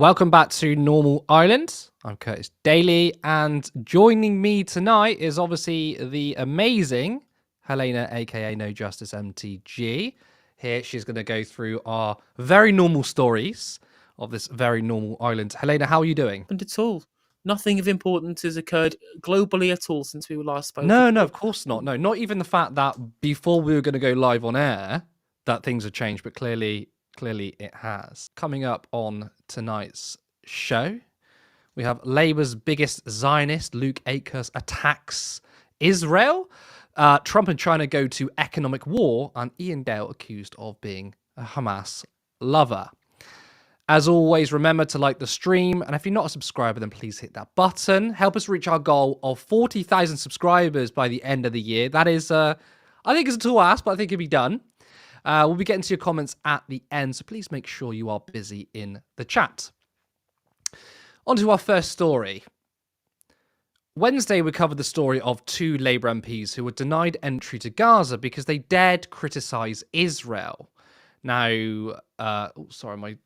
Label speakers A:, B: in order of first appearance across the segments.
A: Welcome back to Normal Island. I'm Curtis Daly, and joining me tonight is obviously the amazing Helena, aka No Justice MTG. Here, she's going to go through our very normal stories of this very normal island. Helena, how are you doing?
B: Happened at all. Nothing of importance has occurred globally at all since we were last spoken.
A: No, of course not. No, not even the fact that before we were going to go live on air, that things have changed, but clearly it has. Coming up on tonight's show, we have Labour's biggest Zionist, Luke Akehurst, attacks Israel. Trump and China go to economic war, and Iain Dale accused of being a Hamas lover. As always, remember to like the stream, and if you're not a subscriber, then please hit that button. Help us reach our goal of 40,000 subscribers by the end of the year. That is, I think it's a tall ask, but I think it'll be done. We'll be getting to your comments at the end, so please make sure you are busy in the chat. On to our first story. Wednesday, we covered the story of two Labour MPs who were denied entry to Gaza because they dared criticise Israel. Now, sorry, my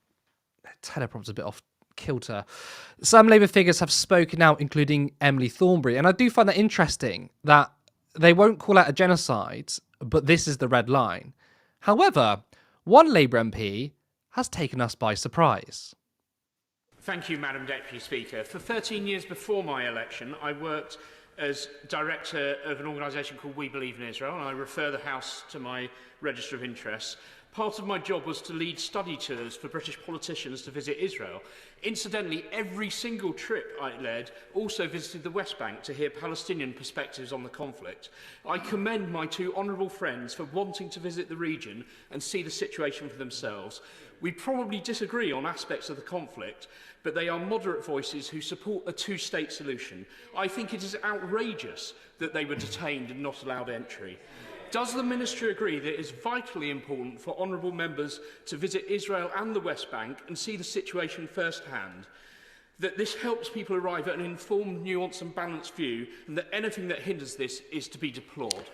A: teleprompter's a bit off kilter. Some Labour figures have spoken out, including Emily Thornberry, and I do find that interesting that they won't call out a genocide, but this is the red line. However, one Labour MP has taken us by surprise.
C: Thank you, Madam Deputy Speaker. For 13 years before my election, I worked as director of an organisation called We Believe in Israel, and I refer the House to my register of interests. Part of my job was to lead study tours for British politicians to visit Israel. Incidentally, every single trip I led also visited the West Bank to hear Palestinian perspectives on the conflict. I commend my two honourable friends for wanting to visit the region and see the situation for themselves. We probably disagree on aspects of the conflict, but they are moderate voices who support a two-state solution. I think it is outrageous that they were detained and not allowed entry. Does the Ministry agree that it is vitally important for honourable members to visit Israel and the West Bank and see the situation firsthand? That this helps people arrive at an informed, nuanced and balanced view, and that anything that hinders this is to be deplored?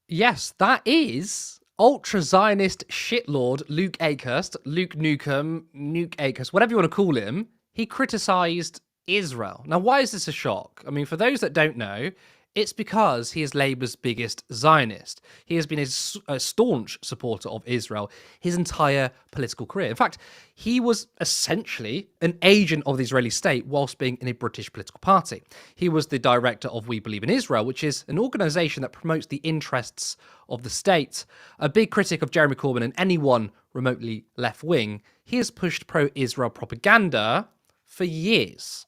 A: Yes, that is ultra-Zionist shitlord Luke Akehurst, Luke Nukem, Nuke Akehurst, whatever you want to call him. He criticised Israel. Now, why is this a shock? I mean, for those that don't know, it's because he is Labour's biggest Zionist. He has been a staunch supporter of Israel his entire political career. In fact, he was essentially an agent of the Israeli state whilst being in a British political party. He was the director of We Believe in Israel, which is an organisation that promotes the interests of the state. A big critic of Jeremy Corbyn and anyone remotely left-wing, he has pushed pro-Israel propaganda for years.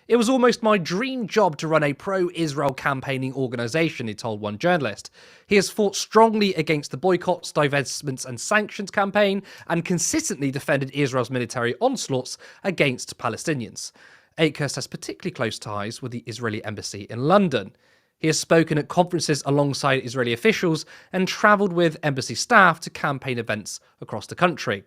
A: It was almost my dream job to run a pro-Israel campaigning organisation, he told one journalist. He has fought strongly against the boycotts, divestments and sanctions campaign and consistently defended Israel's military onslaughts against Palestinians. Akehurst has particularly close ties with the Israeli embassy in London. He has spoken at conferences alongside Israeli officials and travelled with embassy staff to campaign events across the country.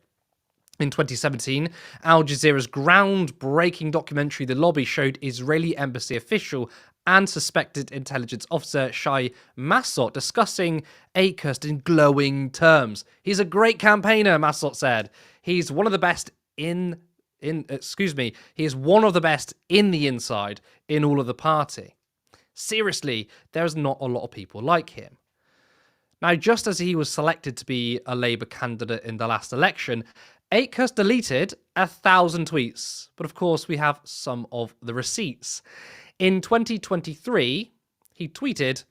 A: In 2017, Al Jazeera's groundbreaking documentary The Lobby showed Israeli embassy official and suspected intelligence officer Shai Massot discussing Akehurst in glowing terms. He's a great campaigner, Massot said. He's one of the best he is one of the best in the inside in all of the party. Seriously, there's not a lot of people like him. Now, just as he was selected to be a Labour candidate in the last election, Akehurst deleted 1,000 tweets, but of course we have some of the receipts. In 2023, he tweeted,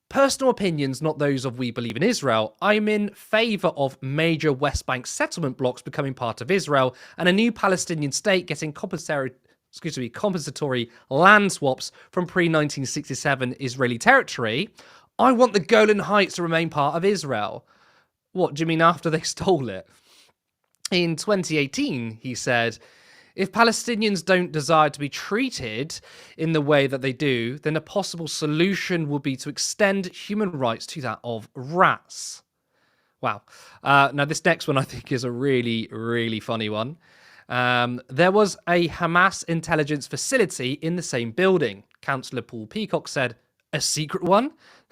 A: "Personal opinions, not those of We Believe in Israel. I'm in favour of major West Bank settlement blocks becoming part of Israel and a new Palestinian state getting compensatory land swaps from pre-1967 Israeli territory. I want the Golan Heights to remain part of Israel." What, do you mean after they stole it? In 2018, he said, "If Palestinians don't desire to be treated in the way that they do, then a possible solution would be to extend human rights to that of rats." Wow. Now, this next one I think is a really, really funny one. There was a Hamas intelligence facility in the same building. Councillor Paul Peacock said, "A secret one?"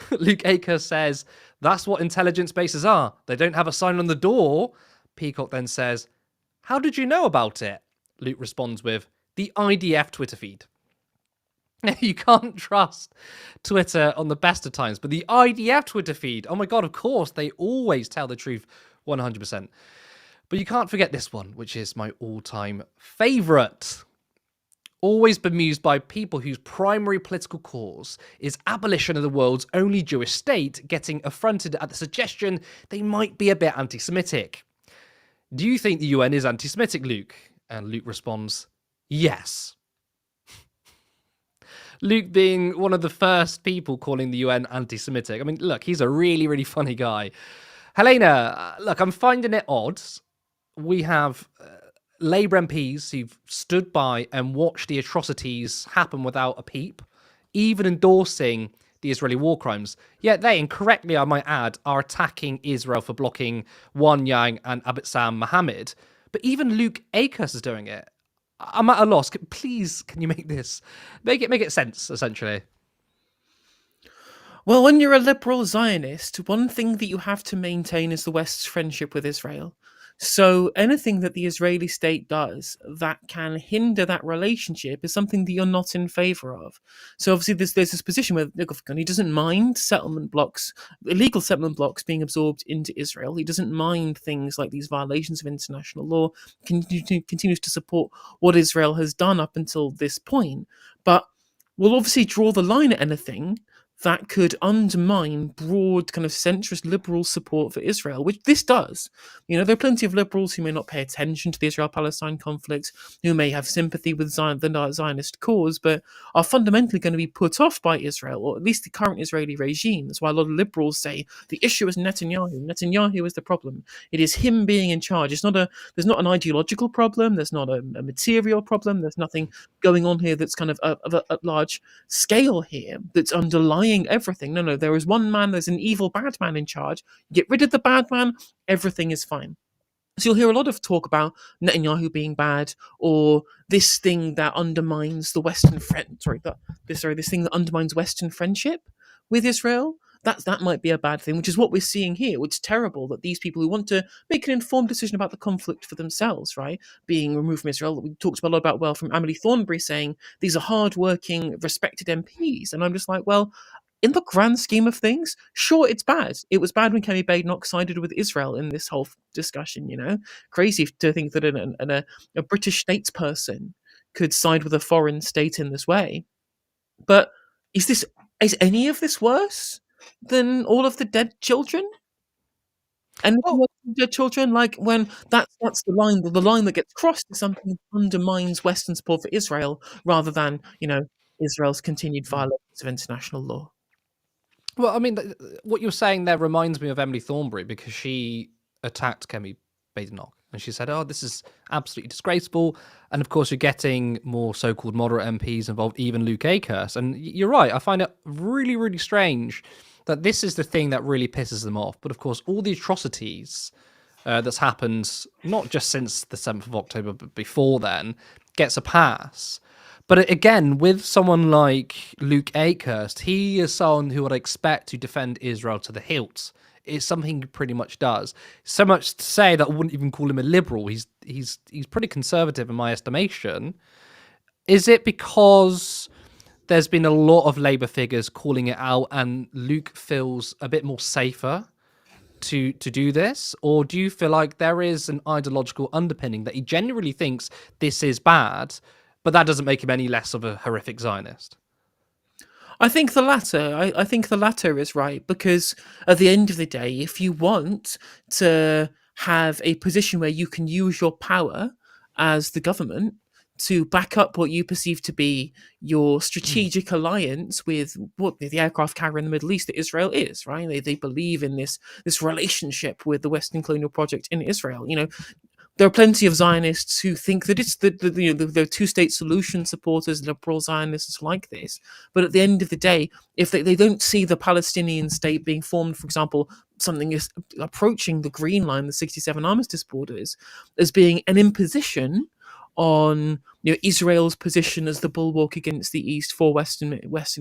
A: Luke Akehurst says, "That's what intelligence bases are. They don't have a sign on the door." Peacock then says, How did you know about it? Luke responds with, the IDF Twitter feed. You can't trust Twitter on the best of times, but the IDF Twitter feed, oh my God, of course, they always tell the truth 100%. But you can't forget this one, which is my all-time favorite. Always bemused by people whose primary political cause is abolition of the world's only Jewish state, getting affronted at the suggestion they might be a bit anti-Semitic. Do you think the UN is anti-Semitic, Luke? And Luke responds, yes. Luke being one of the first people calling the UN anti-Semitic. I mean, look, he's a really, really funny guy. Helena, look, I'm finding it odd. We have Labour MPs who've stood by and watched the atrocities happen without a peep, even endorsing the Israeli war crimes. Yet they, incorrectly I might add, are attacking Israel for blocking Wan Yang and Abitsam Mohammed. But even Luke Akehurst is doing it. I'm at a loss. Please, can you make it sense, essentially?
B: Well, when you're a liberal Zionist, one thing that you have to maintain is the West's friendship with Israel. So anything that the Israeli state does that can hinder that relationship is something that you're not in favour of. So obviously there's this position where he doesn't mind illegal settlement blocks being absorbed into Israel. He doesn't mind things like these violations of international law, continues to support what Israel has done up until this point. But will obviously draw the line at anything that could undermine broad kind of centrist liberal support for Israel, which this does. There are plenty of liberals who may not pay attention to the Israel-Palestine conflict, who may have sympathy with the Zionist cause, but are fundamentally going to be put off by Israel, or at least the current Israeli regime. That's why a lot of liberals say the issue is Netanyahu. Netanyahu is the problem. It is him being in charge. There's not an ideological problem. There's not a material problem. There's nothing going on here that's kind of a large scale here that's underlying everything. No, there is one man, there's an evil bad man in charge. Get rid of the bad man, everything is fine. So you'll hear a lot of talk about Netanyahu being bad, or this thing that undermines the Western this thing that undermines Western friendship with Israel. That might be a bad thing, which is what we're seeing here. It's terrible that these people who want to make an informed decision about the conflict for themselves, right, being removed from Israel. We talked a lot about, from Emily Thornberry saying these are hard-working, respected MPs. And I'm just like, well, in the grand scheme of things, sure, it's bad. It was bad when Kemi Badenoch sided with Israel in this whole discussion, Crazy to think that a British statesperson could side with a foreign state in this way. But is any of this worse than all of the dead children? And dead children, like when that's the line that gets crossed is something that undermines Western support for Israel rather than, Israel's continued violations of international law.
A: Well, I mean, what you're saying there reminds me of Emily Thornberry, because she attacked Kemi Badenoch and she said, oh, this is absolutely disgraceful. And of course, you're getting more so-called moderate MPs involved, even Luke Akehurst. And you're right. I find it really, really strange that this is the thing that really pisses them off. But of course, all the atrocities that's happened, not just since the 7th of October, but before then, gets a pass. But again, with someone like Luke Akehurst, he is someone who would expect to defend Israel to the hilt. It's something he pretty much does. So much to say that I wouldn't even call him a liberal. He's pretty conservative in my estimation. Is it because there's been a lot of Labour figures calling it out and Luke feels a bit more safer to do this? Or do you feel like there is an ideological underpinning that he genuinely thinks this is bad, but that doesn't make him any less of a horrific Zionist?
B: I think the latter. I think the latter is right, because at the end of the day, if you want to have a position where you can use your power as the government to back up what you perceive to be your strategic alliance with what the aircraft carrier in the Middle East that Israel is, right? They believe in this relationship with the Western colonial project in Israel. There are plenty of Zionists who think that it's the two-state solution supporters, liberal Zionists like this. But at the end of the day, if they don't see the Palestinian state being formed, for example, something is approaching the Green Line, the 67 armistice borders, as being an imposition on Israel's position as the bulwark against the East for Western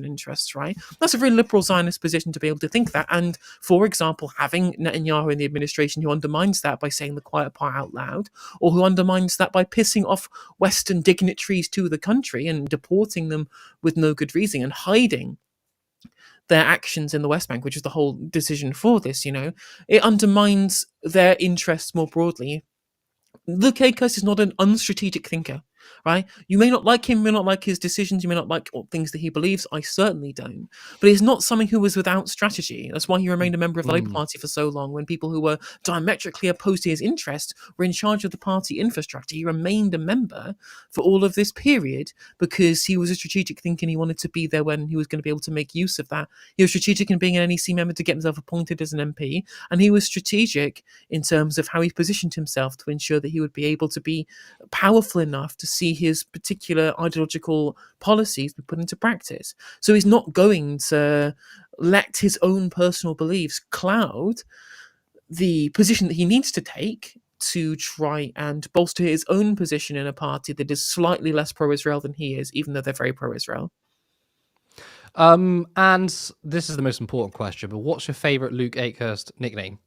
B: interests, right? That's a very liberal Zionist position to be able to think that. And for example, having Netanyahu in the administration who undermines that by saying the quiet part out loud, or who undermines that by pissing off Western dignitaries to the country and deporting them with no good reason and hiding their actions in the West Bank, which is the whole decision for this, it undermines their interests more broadly. Luke Akehurst is not an unstrategic thinker, right? You may not like him, you may not like his decisions, you may not like things that he believes. I certainly don't. But he's not someone who was without strategy. That's why he remained a member of the Labour Party for so long, when people who were diametrically opposed to his interests were in charge of the party infrastructure. He remained a member for all of this period because he was a strategic thinker and he wanted to be there when he was going to be able to make use of that. He was strategic in being an NEC member to get himself appointed as an MP, and he was strategic in terms of how he positioned himself to ensure that he would be able to be powerful enough to see his particular ideological policies be put into practice. So he's not going to let his own personal beliefs cloud the position that he needs to take to try and bolster his own position in a party that is slightly less pro-Israel than he is, even though they're very pro-Israel.
A: And this is the most important question, but what's your favourite Luke Akehurst nickname?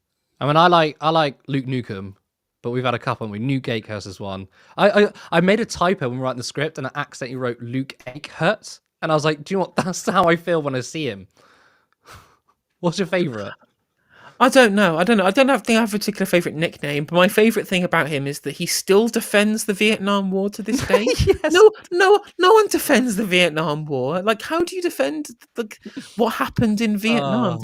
A: I mean, I like Luke Nukem, but we've had a couple, and we Luke Akehurst is one. I made a typo when writing the script, and I accidentally wrote Luke Akehurst, and I was like, do you know what? That's how I feel when I see him. What's your favourite?
B: I don't know. I don't think I have a particular favourite nickname, but my favourite thing about him is that he still defends the Vietnam War to this day.
A: Yes.
B: No one defends the Vietnam War. Like, how do you defend what happened in Vietnam?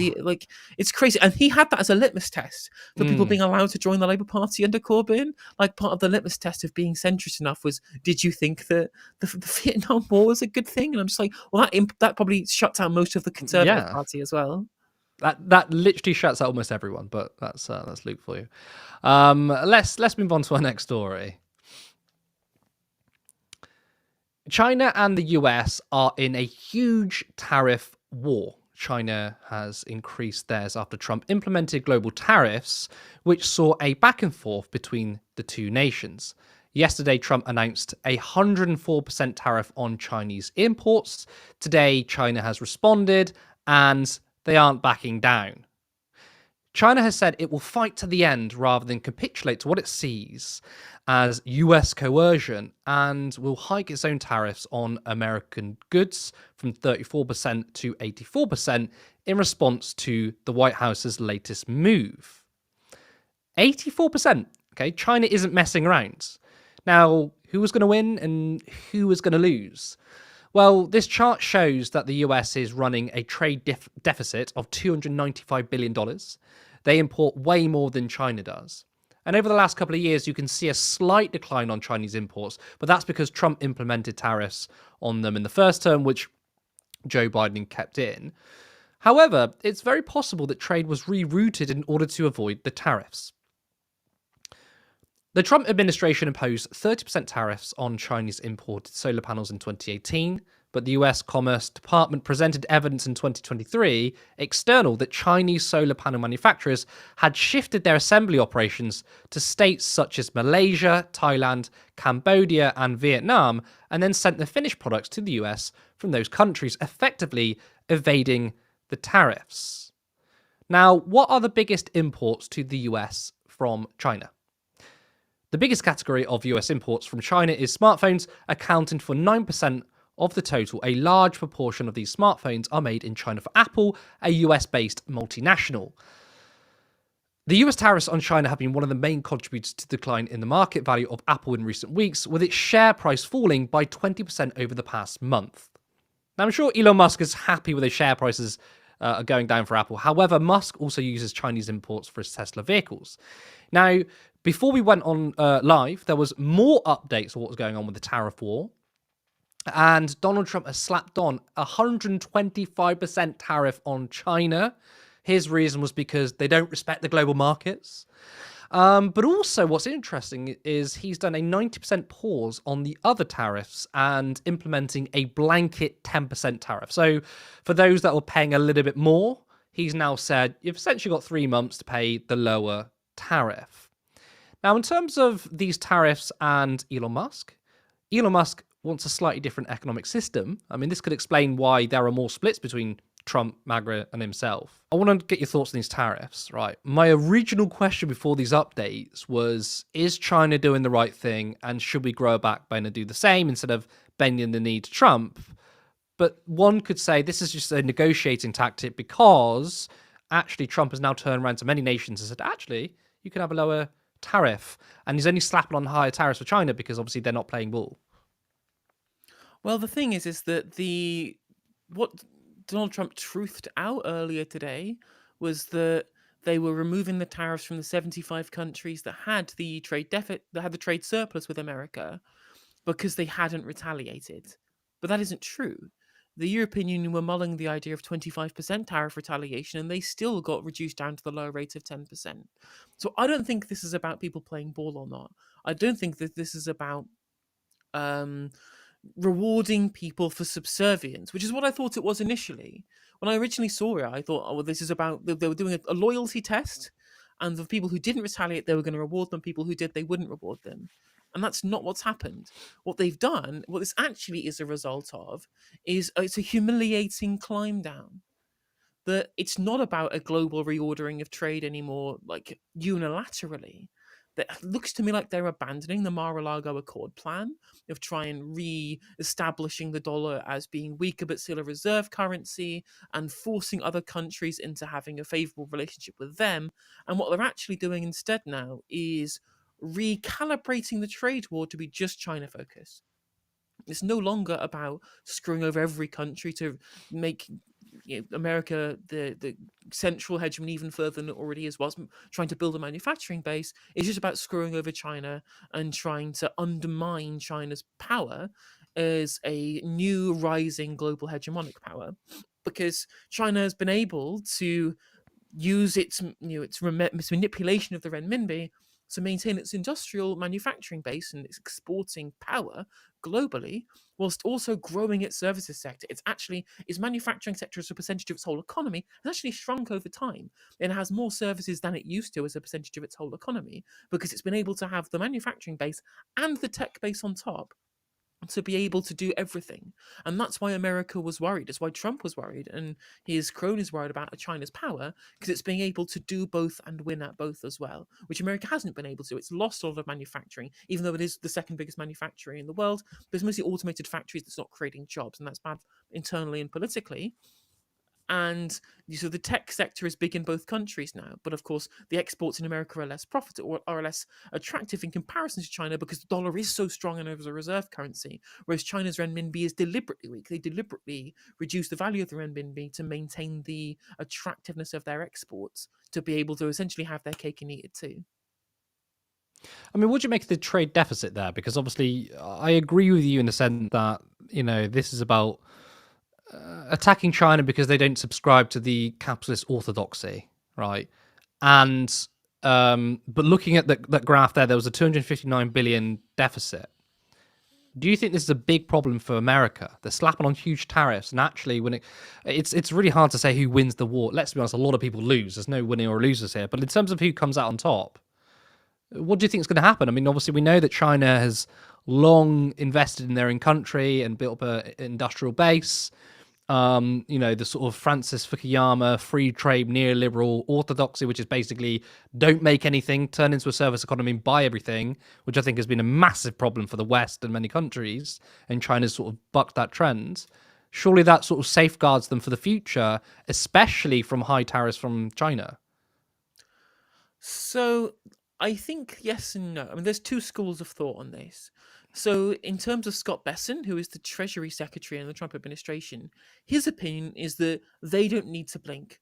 B: It's crazy. And he had that as a litmus test for people being allowed to join the Labour Party under Corbyn. Like, part of the litmus test of being centrist enough was, did you think that the Vietnam War was a good thing? And I'm just like, well, that probably shuts out most of the Conservative Party as well.
A: That literally shuts out almost everyone, but that's Luke for you. Let's move on to our next story. China and the US are in a huge tariff war. China has increased theirs after Trump implemented global tariffs, which saw a back and forth between the two nations. Yesterday, Trump announced a 104% tariff on Chinese imports. Today, China has responded, and they aren't backing down. China has said it will fight to the end rather than capitulate to what it sees as US coercion, and will hike its own tariffs on American goods from 34% to 84% in response to the White House's latest move. 84%. Okay, China isn't messing around. Now, who was going to win and who was going to lose? Well, this chart shows that the US is running a trade deficit of $295 billion. They import way more than China does. And over the last couple of years, you can see a slight decline on Chinese imports, but that's because Trump implemented tariffs on them in the first term, which Joe Biden kept in. However, it's very possible that trade was rerouted in order to avoid the tariffs. The Trump administration imposed 30% tariffs on Chinese imported solar panels in 2018, but the US Commerce Department presented evidence in 2023 external that Chinese solar panel manufacturers had shifted their assembly operations to states such as Malaysia, Thailand, Cambodia, and Vietnam, and then sent the finished products to the US from those countries, effectively evading the tariffs. Now, what are the biggest imports to the US from China? The biggest category of US imports from China is smartphones, accounting for 9% of the total. A large proportion of these smartphones are made in China for Apple, a US-based multinational. The US tariffs on China have been one of the main contributors to the decline in the market value of Apple in recent weeks, with its share price falling by 20% over the past month. Now, I'm sure Elon Musk is happy with his share prices going down for Apple. However, Musk also uses Chinese imports for his Tesla vehicles. Now, before we went on live, there was more updates of what was going on with the tariff war. And Donald Trump has slapped on a 125% tariff on China. His reason was because they don't respect the global markets. But also what's interesting is he's done a 90% pause on the other tariffs and implementing a blanket 10% tariff. So for those that were paying a little bit more, he's now said you've essentially got 3 months to pay the lower tariff. Now, in terms of these tariffs and Elon Musk, Elon Musk wants a slightly different economic system. I mean, this could explain why there are more splits between Trump, MAGA, and himself. I want to get your thoughts on these tariffs, right? My original question before these updates was, is China doing the right thing, and should we grow a backbone and do the same instead of bending the knee to Trump? But one could say this is just a negotiating tactic because actually Trump has now turned around to many nations and said, actually, you can have a lower tariff. And he's only slapping on higher tariffs for China because obviously they're not playing ball.
B: Well, the thing is that what Donald Trump truthed out earlier today was that they were removing the tariffs from the 75 countries that had the trade deficit, that had the trade surplus with America, because they hadn't retaliated. But that isn't true. The European Union were mulling the idea of 25% tariff retaliation, and they still got reduced down to the lower rate of 10%. So I don't think this is about people playing ball or not. I don't think that this is about rewarding people for subservience, which is what I thought it was initially. When I originally saw it, I thought, oh, well, this is about, they were doing a loyalty test, and the people who didn't retaliate, they were going to reward them. People who did, they wouldn't reward them. And that's not what's happened. What they've done, what this actually is a result of, is it's a humiliating climb down. That it's not about a global reordering of trade anymore, like unilaterally. That looks to me like they're abandoning the Mar-a-Lago Accord plan of trying re-establishing the dollar as being weaker but still a reserve currency and forcing other countries into having a favorable relationship with them. And what they're actually doing instead now is recalibrating the trade war to be just China focused. It's no longer about screwing over every country to make America the central hegemony even further than it already is, whilst trying to build a manufacturing base. It's just about screwing over China and trying to undermine China's power as a new rising global hegemonic power, because China has been able to use its its manipulation of the renminbi to maintain its industrial manufacturing base and its exporting power globally, whilst also growing its services sector. Its manufacturing sector as a percentage of its whole economy has actually shrunk over time. It has more services than it used to as a percentage of its whole economy, because it's been able to have the manufacturing base and the tech base on top to be able to do everything. And that's why America was worried. That's why Trump was worried, and his cronies worried about China's power, because it's being able to do both and win at both as well, which America hasn't been able to. It's lost a lot of manufacturing, even though it is the second biggest manufacturer in the world. There's mostly automated factories that's not creating jobs, and that's bad internally and politically. And so the tech sector is big in both countries now, but of course the exports in America are less profitable or are less attractive in comparison to China, because the dollar is so strong and as a reserve currency, whereas China's renminbi is deliberately weak. They deliberately reduce the value of the renminbi to maintain the attractiveness of their exports, to be able to essentially have their cake and eat it too.
A: I mean, what do you make of the trade deficit there? Because obviously, I agree with you in the sense that, this is about attacking China because they don't subscribe to the capitalist orthodoxy, right? And but looking at that graph there was a 259 billion deficit. Do you think this is a big problem for America? They're slapping on huge tariffs, and actually, when it's really hard to say who wins the war. Let's be honest, a lot of people lose. There's no winning or losers here. But in terms of who comes out on top, what do you think is going to happen? I mean, obviously, we know that China has long invested in their own country and built up an industrial base. The sort of Francis Fukuyama free trade neoliberal orthodoxy, which is basically don't make anything, turn into a service economy and buy everything, which I think has been a massive problem for the West and many countries, and China's sort of bucked that trend. Surely that sort of safeguards them for the future, especially from high tariffs from China.
B: So I think yes and no. I mean, there's two schools of thought on this. So, in terms of Scott Bessent, who is the Treasury Secretary in the Trump administration, his opinion is that they don't need to blink.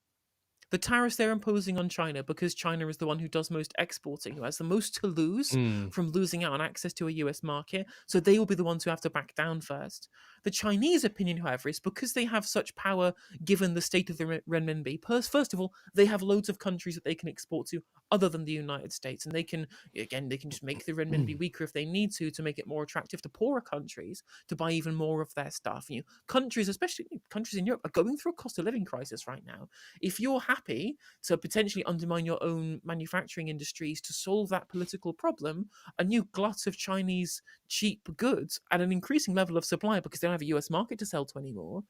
B: The tariffs they're imposing on China, because China is the one who does most exporting, who has the most to lose from losing out on access to a US market, so they will be the ones who have to back down first. The Chinese opinion, however, is because they have such power given the state of the renminbi. First of all, they have loads of countries that they can export to other than the United States, and they can just make the renminbi weaker if they need to make it more attractive to poorer countries to buy even more of their stuff. Countries, especially countries in Europe, are going through a cost of living crisis right now. If you're happy to potentially undermine your own manufacturing industries to solve that political problem, a new glut of Chinese cheap goods at an increasing level of supply because they don't have a US market to sell to anymore,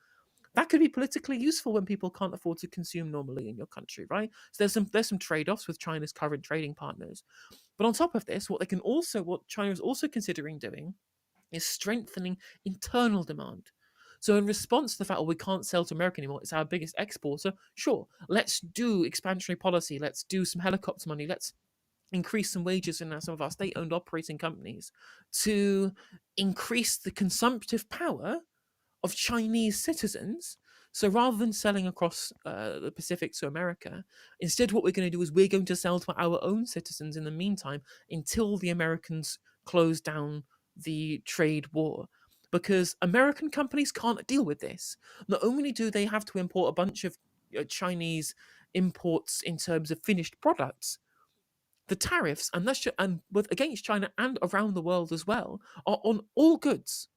B: that could be politically useful when people can't afford to consume normally in your country, right? So there's some trade-offs with China's current trading partners. But on top of this, what China is also considering doing is strengthening internal demand. So in response to the fact, we can't sell to America anymore, it's our biggest exporter, sure, let's do expansionary policy, let's do some helicopter money, let's increase some wages in some of our state-owned operating companies to increase the consumptive power of Chinese citizens. So rather than selling across the Pacific to America, instead what we're going to do is we're going to sell to our own citizens in the meantime until the Americans close down the trade war. Because American companies can't deal with this. Not only do they have to import a bunch of Chinese imports in terms of finished products, the tariffs, against China and around the world as well, are on all goods,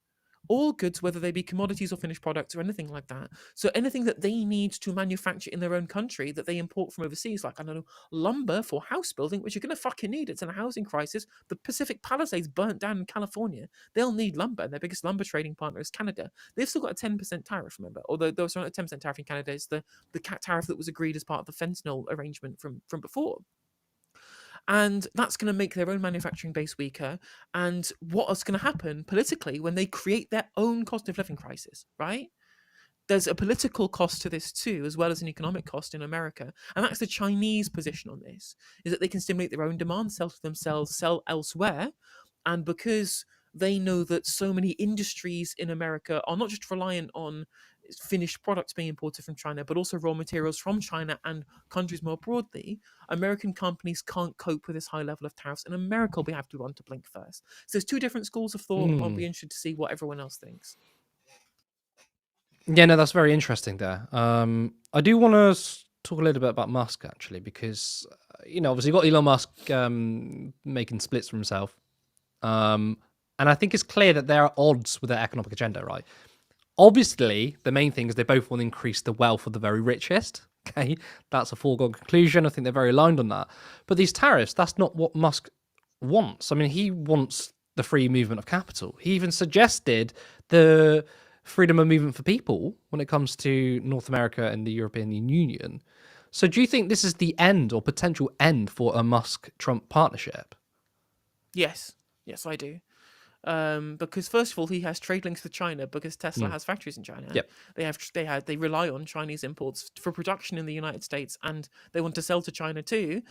B: whether they be commodities or finished products or anything like that. So anything that they need to manufacture in their own country that they import from overseas, like, I don't know, lumber for house building, which you're going to fucking need. It's in a housing crisis. The Pacific Palisades burnt down in California. They'll need lumber. Their biggest lumber trading partner is Canada. They've still got a 10% tariff, remember? Although there was not a 10% tariff in Canada. It's the tariff that was agreed as part of the fentanyl arrangement from before. And that's going to make their own manufacturing base weaker. And what is going to happen politically when they create their own cost of living crisis, right? There's a political cost to this too, as well as an economic cost in America. And that's the Chinese position on this, is that they can stimulate their own demand, sell to themselves, sell elsewhere. And because they know that so many industries in America are not just reliant on finished products being imported from China, but also raw materials from China and countries more broadly, American companies can't cope with this high level of tariffs, and America will have to be one to blink first. So there's two different schools of thought. I'll be interested to see what everyone else thinks.
A: Yeah, no, that's very interesting there. I do want to talk a little bit about Musk, actually, because, obviously you've got Elon Musk making splits for himself. And I think it's clear that there are odds with their economic agenda, right? Obviously, the main thing is they both want to increase the wealth of the very richest. Okay, that's a foregone conclusion. I think they're very aligned on that. But these tariffs, that's not what Musk wants. I mean, he wants the free movement of capital. He even suggested the freedom of movement for people when it comes to North America and the European Union. So do you think this is the end or potential end for a Musk-Trump partnership?
B: Yes, I do. Because first of all, he has trade links with China because Tesla has factories in China.
A: Yep.
B: They rely on Chinese imports for production in the United States, and they want to sell to China too.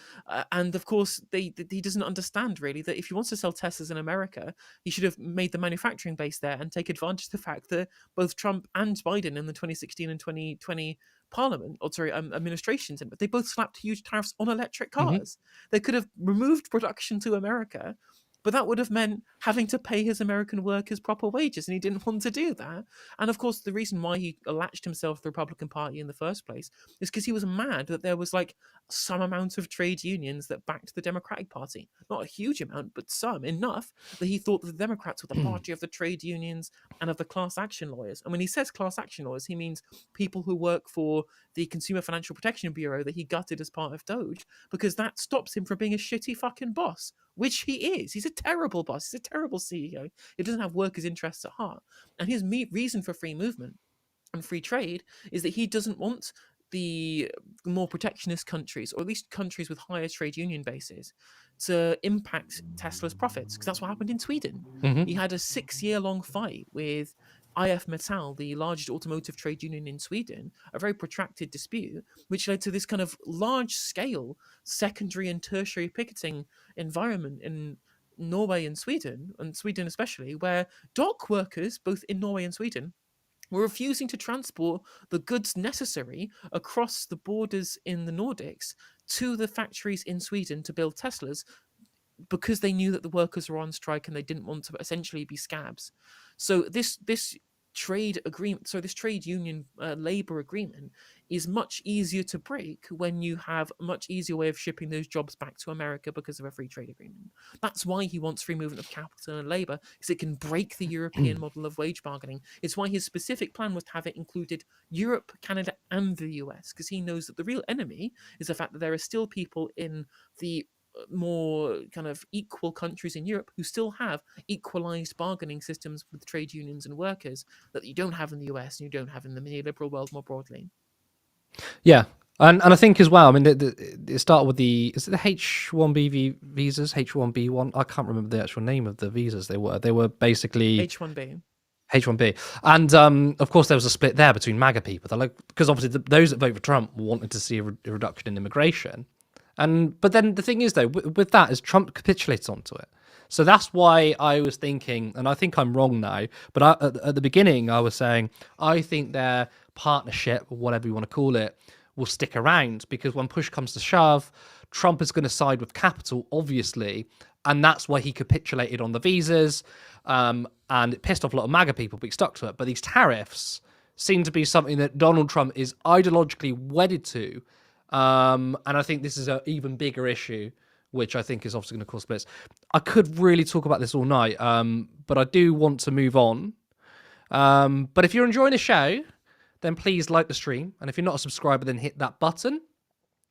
B: And of course, he doesn't understand really that if he wants to sell Teslas in America, he should have made the manufacturing base there and take advantage of the fact that both Trump and Biden in the 2016 and 2020 administrations, but they both slapped huge tariffs on electric cars. They could have removed production to America, but that would have meant having to pay his American workers proper wages, and he didn't want to do that. And of course, the reason why he latched himself to the Republican Party in the first place is because he was mad that there was like some amount of trade unions that backed the Democratic Party. Not a huge amount, but some, enough that he thought that the Democrats were the party of the trade unions and of the class action lawyers. And when he says class action lawyers, he means people who work for the Consumer Financial Protection Bureau that he gutted as part of Doge, because that stops him from being a shitty fucking boss, which he is. He's a terrible boss. He's a terrible CEO. He doesn't have workers' interests at heart. And his reason for free movement and free trade is that he doesn't want the more protectionist countries, or at least countries with higher trade union bases, to impact Tesla's profits, because that's what happened in Sweden. He had a 6-year-long fight with IF Metall, the largest automotive trade union in Sweden, a very protracted dispute, which led to this kind of large-scale secondary and tertiary picketing environment in Norway and Sweden especially, where dock workers, both in Norway and Sweden, were refusing to transport the goods necessary across the borders in the Nordics to the factories in Sweden to build Teslas, because they knew that the workers were on strike and they didn't want to essentially be scabs. So this trade agreement, so this trade union labor agreement is much easier to break when you have a much easier way of shipping those jobs back to America because of a free trade agreement. That's why he wants free movement of capital and labor, because it can break the European model of wage bargaining. It's why his specific plan was to have it included Europe, Canada, and the US, because he knows that the real enemy is the fact that there are still people in the more kind of equal countries in Europe who still have equalized bargaining systems with trade unions and workers that you don't have in the US and you don't have in the neoliberal world more broadly.
A: Yeah. And I think as well, I mean, it started with is it the H-1B visas, H-1B1? I can't remember the actual name of the visas they were. They were basically...
B: H-1B.
A: H-1B. And, of course, there was a split there between MAGA people. They're like, because obviously those that vote for Trump wanted to see a reduction in immigration. But then the thing is, though, with that, is Trump capitulates onto it. So that's why I was thinking, and I think I'm wrong now, but at the beginning I was saying, I think their partnership, or whatever you want to call it, will stick around, because when push comes to shove, Trump is going to side with capital, obviously, and that's why he capitulated on the visas, and it pissed off a lot of MAGA people, but he stuck to it. But these tariffs seem to be something that Donald Trump is ideologically wedded to, and I think this is an even bigger issue, which I think is obviously going to cause splits. I could really talk about this all night, but I do want to move on. But if you're enjoying the show, then please like the stream. And if you're not a subscriber, then hit that button.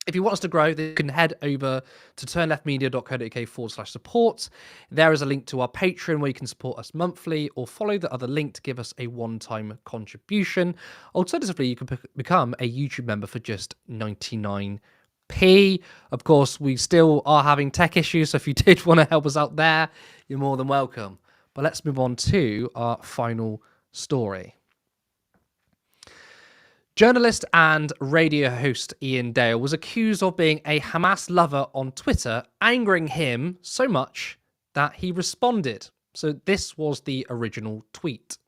A: If you want us to grow, then you can head over to turnleftmedia.co.uk/support. There is a link to our Patreon where you can support us monthly, or follow the other link to give us a one-time contribution. Alternatively, you can become a YouTube member for just 99p. Of course, we still are having tech issues, so if you did want to help us out there, you're more than welcome. But let's move on to our final story. Journalist and radio host Iain Dale was accused of being a Hamas lover on Twitter, angering him so much that he responded. So this was the original tweet.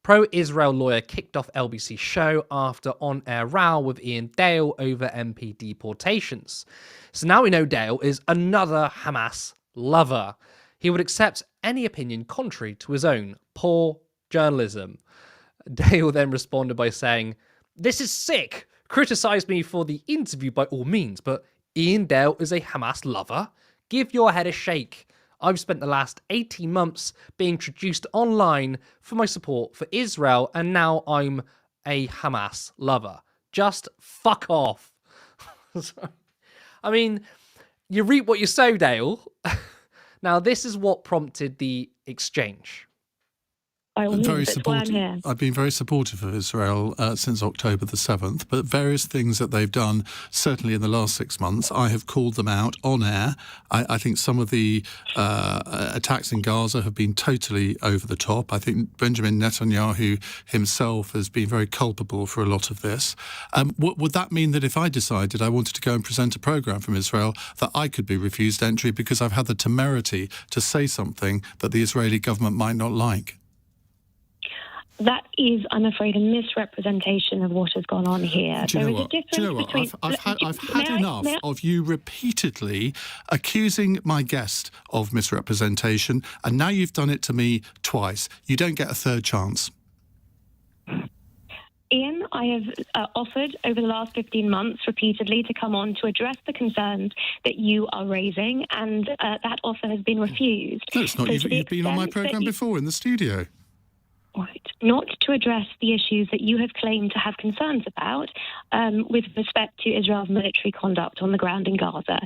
A: Pro-Israel lawyer kicked off LBC show after on-air row with Iain Dale over MP deportations. So now we know Dale is another Hamas lover. He would accept any opinion contrary to his own. Poor journalism. Dale then responded by saying, "This is sick. Criticise me for the interview by all means, but Iain Dale is a Hamas lover? Give your head a shake. I've spent the last 18 months being traduced online for my support for Israel, and now I'm a Hamas lover. Just fuck off." I mean, you reap what you sow, Dale. Now, this is what prompted the exchange.
D: Very supportive. I've been very supportive of Israel since October the 7th, but various things that they've done, certainly in the last 6 months, I have called them out on air. I think some of the attacks in Gaza have been totally over the top. I think Benjamin Netanyahu himself has been very culpable for a lot of this. Would that mean that if I decided I wanted to go and present a programme from Israel, that I could be refused entry because I've had the temerity to say something that the Israeli government might not like?
E: That is, I'm afraid, a misrepresentation of what has gone on here.
D: Do you know what? I've had enough of you repeatedly accusing my guest of misrepresentation, and now you've done it to me twice. You don't get a third chance.
E: Iain, I have offered over the last 15 months repeatedly to come on to address the concerns that you are raising, and that offer has been refused.
D: No, it's not. So you've been on my programme before in the studio.
E: Right. Not to address the issues that you have claimed to have concerns about with respect to Israel's military conduct on the ground in Gaza.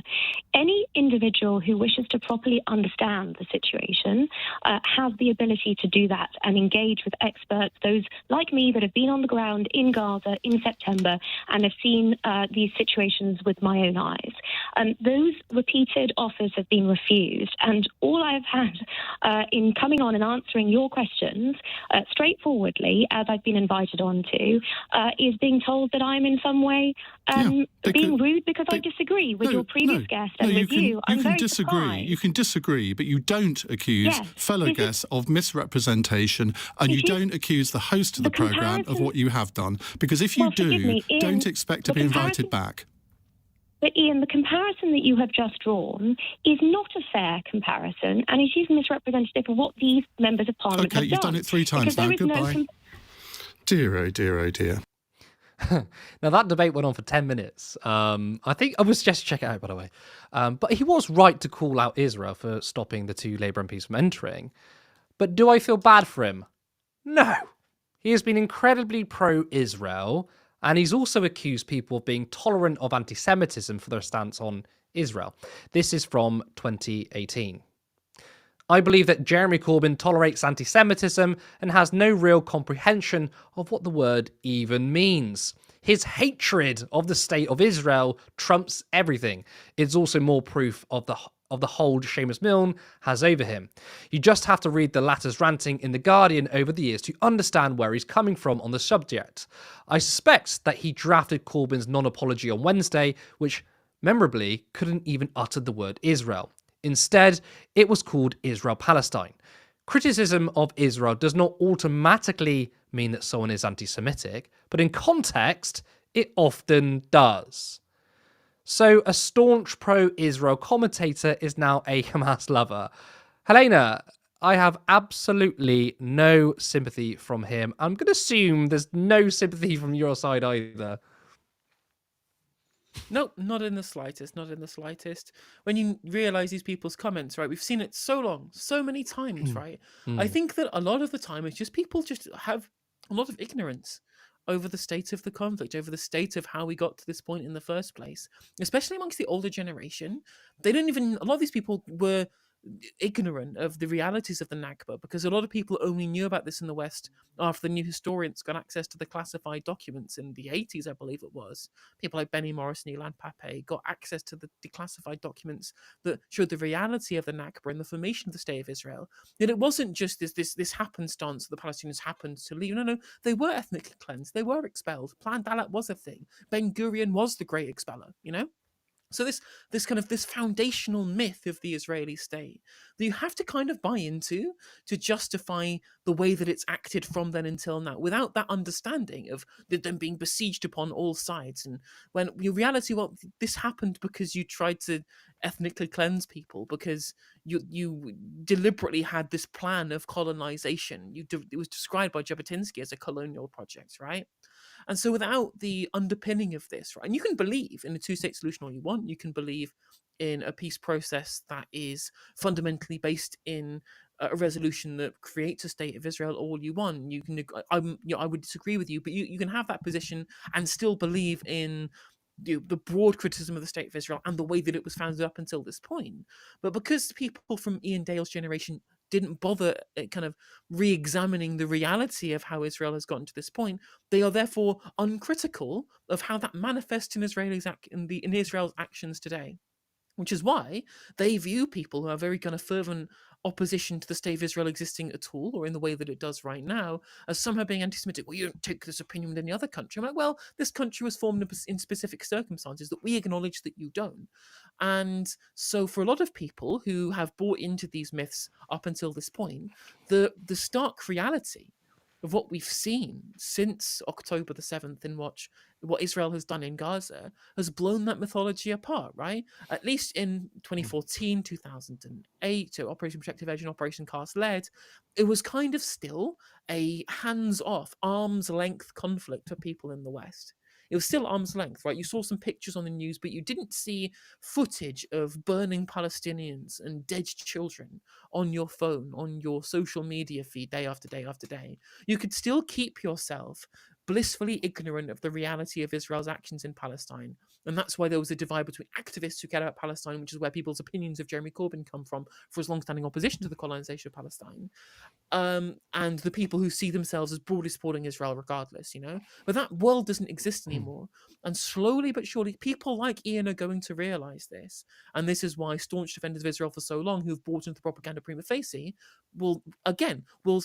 E: Any individual who wishes to properly understand the situation has the ability to do that and engage with experts, those like me that have been on the ground in Gaza in September and have seen these situations with my own eyes. Those repeated offers have been refused, and all I have had in coming on and answering your questions straightforwardly, as I've been invited on to, is being told that I'm in some way being rude because I disagree with your previous guest and with you. I'm very surprised.
D: You can disagree, but you don't accuse fellow guests of misrepresentation, and you don't accuse the host of the programme of what you have done, because if you do, don't expect to be invited back.
E: But Iain, the comparison that you have just drawn is not a fair comparison, and it is misrepresentative of what these members of Parliament have done.
D: Okay, you've done it 3 times now. Goodbye. Dear, oh dear, oh dear.
A: Now, that debate went on for 10 minutes. I think I would suggest you check it out, by the way. But he was right to call out Israel for stopping the 2 Labour MPs from entering. But do I feel bad for him? No. He has been incredibly pro-Israel, and he's also accused people of being tolerant of anti-Semitism for their stance on Israel. This is from 2018. I believe that Jeremy Corbyn tolerates anti-Semitism and has no real comprehension of what the word even means. His hatred of the state of Israel trumps everything. It's also more proof of the hold Seamus Milne has over him. You just have to read the latter's ranting in The Guardian over the years to understand where he's coming from on the subject. I suspect that he drafted Corbyn's non-apology on Wednesday, which memorably couldn't even utter the word Israel. Instead, it was called Israel-Palestine. Criticism of Israel does not automatically mean that someone is anti-Semitic, but in context, it often does. So a staunch pro-Israel commentator is now a Hamas lover. Helena, I have absolutely no sympathy from him. I'm going to assume there's no sympathy from your side either.
B: No, not in the slightest, not in the slightest. When you realise these people's comments, right, we've seen it so long, so many times, right? I think that a lot of the time it's just people just have a lot of ignorance over the state of the conflict, over the state of how we got to this point in the first place, especially amongst the older generation. They don't even, a lot of these people were ignorant of the realities of the Nakba, because a lot of people only knew about this in the West after the new historians got access to the classified documents in the 80s, I believe it was. People like Benny Morris, Neil Pape got access to the declassified documents that showed the reality of the Nakba and the formation of the State of Israel. That it wasn't just this happenstance that the Palestinians happened to leave. No, they were ethnically cleansed. They were expelled. Plan Dalat was a thing. Ben Gurion was the great expeller, you know? So this foundational myth of the Israeli state that you have to kind of buy into to justify the way that it's acted from then until now, without that understanding of them being besieged upon all sides. And when your reality, well, this happened because you tried to ethnically cleanse people, because you deliberately had this plan of colonization. It was described by Jabotinsky as a colonial project, right? And so without the underpinning of this, right, and you can believe in a two-state solution all you want, you can believe in a peace process that is fundamentally based in a resolution that creates a state of Israel all you want. You can, I would disagree with you, but you can have that position and still believe in the broad criticism of the state of Israel and the way that it was founded up until this point. But because people from Iain Dale's generation didn't bother kind of re-examining the reality of how Israel has gotten to this point, they are therefore uncritical of how that manifests in Israel's actions today. Which is why they view people who are very kind of fervent opposition to the state of Israel existing at all, or in the way that it does right now, as somehow being anti-Semitic. Well, you don't take this opinion with any other country. I'm like, well, this country was formed in specific circumstances that we acknowledge that you don't. And so for a lot of people who have bought into these myths up until this point, the stark reality of what we've seen since October the 7th in what Israel has done in Gaza has blown that mythology apart, right? At least in 2014, 2008, so Operation Protective Edge and Operation Cast Lead, it was kind of still a hands-off, arm's-length conflict for people in the West. It was still arm's length, right? You saw some pictures on the news, but you didn't see footage of burning Palestinians and dead children on your phone, on your social media feed, day after day after day. You could still keep yourself blissfully ignorant of the reality of Israel's actions in Palestine. And that's why there was a divide between activists who care about Palestine, which is where people's opinions of Jeremy Corbyn come from for his long-standing opposition to the colonization of Palestine, and the people who see themselves as broadly supporting Israel regardless, you know? But that world doesn't exist anymore. And slowly but surely, people like Iain are going to realize this. And this is why staunch defenders of Israel for so long, who've bought into the propaganda prima facie, will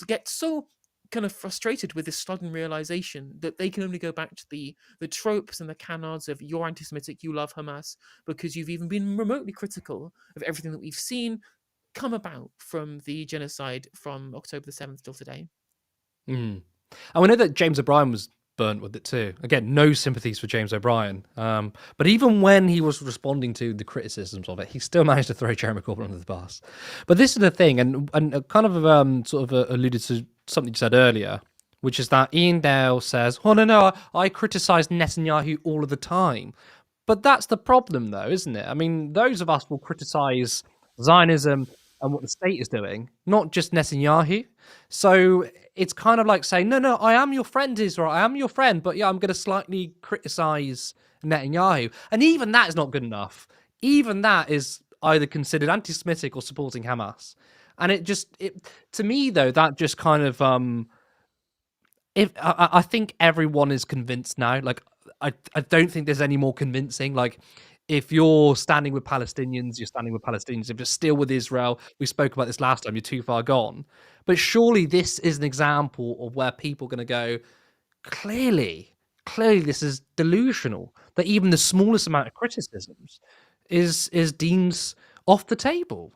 B: get so kind of frustrated with this sudden realization that they can only go back to the tropes and the canards of you're anti-Semitic, you love Hamas, because you've even been remotely critical of everything that we've seen come about from the genocide from October the 7th till today.
A: And we know that James O'Brien was burnt with it too. Again, no sympathies for James O'Brien. But even when he was responding to the criticisms of it, he still managed to throw Jeremy Corbyn under the bus. But this is the thing, and kind of sort of alluded to something you said earlier, which is that Iain Dale says, "Oh no, I criticise Netanyahu all of the time." But that's the problem, though, isn't it? I mean, those of us will criticise Zionism and what the state is doing, not just Netanyahu. So it's kind of like saying, no, I am your friend, Israel. I am your friend, but yeah, I'm going to slightly criticize Netanyahu. And even that is not good enough. Even that is either considered anti-Semitic or supporting Hamas. And it to me, though, that just kind of, I think everyone is convinced now. Like, I don't think there's any more convincing. Like, if you're standing with Palestinians, you're standing with Palestinians. If you're still with Israel, we spoke about this last time, you're too far gone. But surely this is an example of where people are going to go, clearly this is delusional, that even the smallest amount of criticisms is deemed off the table.